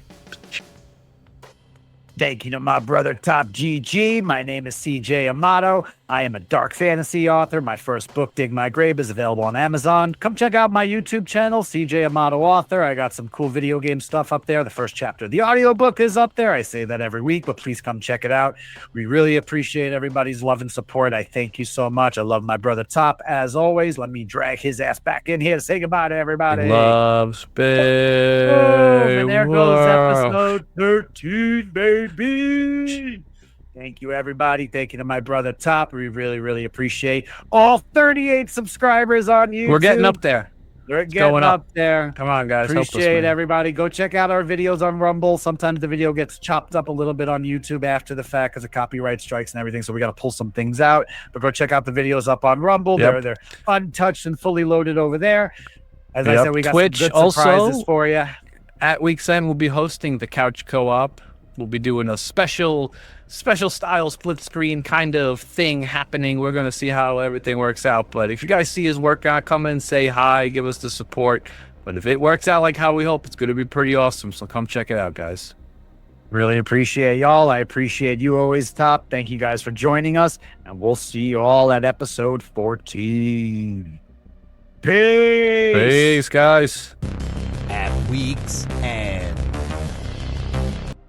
Thank you to my brother Top GG. My name is C.J. Amato. I am a dark fantasy author. My first book, Dig My Grave, is available on Amazon. Come check out my YouTube channel, C.J. Amato Author. I got some cool video game stuff up there. The first chapter of the audiobook is up there. I say that every week, but please come check it out. We really appreciate everybody's love and support. I thank you so much. I love my brother Top, as always. Let me drag his ass back in here to say goodbye to everybody. Loves big. And there goes episode 13, baby. Thank you, everybody. Thank you to my brother Top. We really, really appreciate all 38 subscribers on YouTube. We're getting up there. We're getting up there. Come on, guys. Help us, Appreciate man. everybody. Go check out our videos on Rumble. Sometimes the video gets chopped up a little bit on YouTube after the fact because of copyright strikes and everything. So we got to pull some things out. But go check out the videos up on Rumble. Yep. They're untouched and fully loaded over there. As I Yep. said, we got Twitch some good surprises also, for you. At Week's End, we'll be hosting the Couch Co-op. We'll be doing a special style split screen kind of thing happening. We're going to see how everything works out. But if you guys see his work out, come and say hi, give us the support. But if it works out like how we hope, it's going to be pretty awesome. So come check it out, guys. Really appreciate y'all. I appreciate you always, Top. Thank you guys for joining us. And we'll see you all at episode 14. Peace. Peace, guys. At Week's End.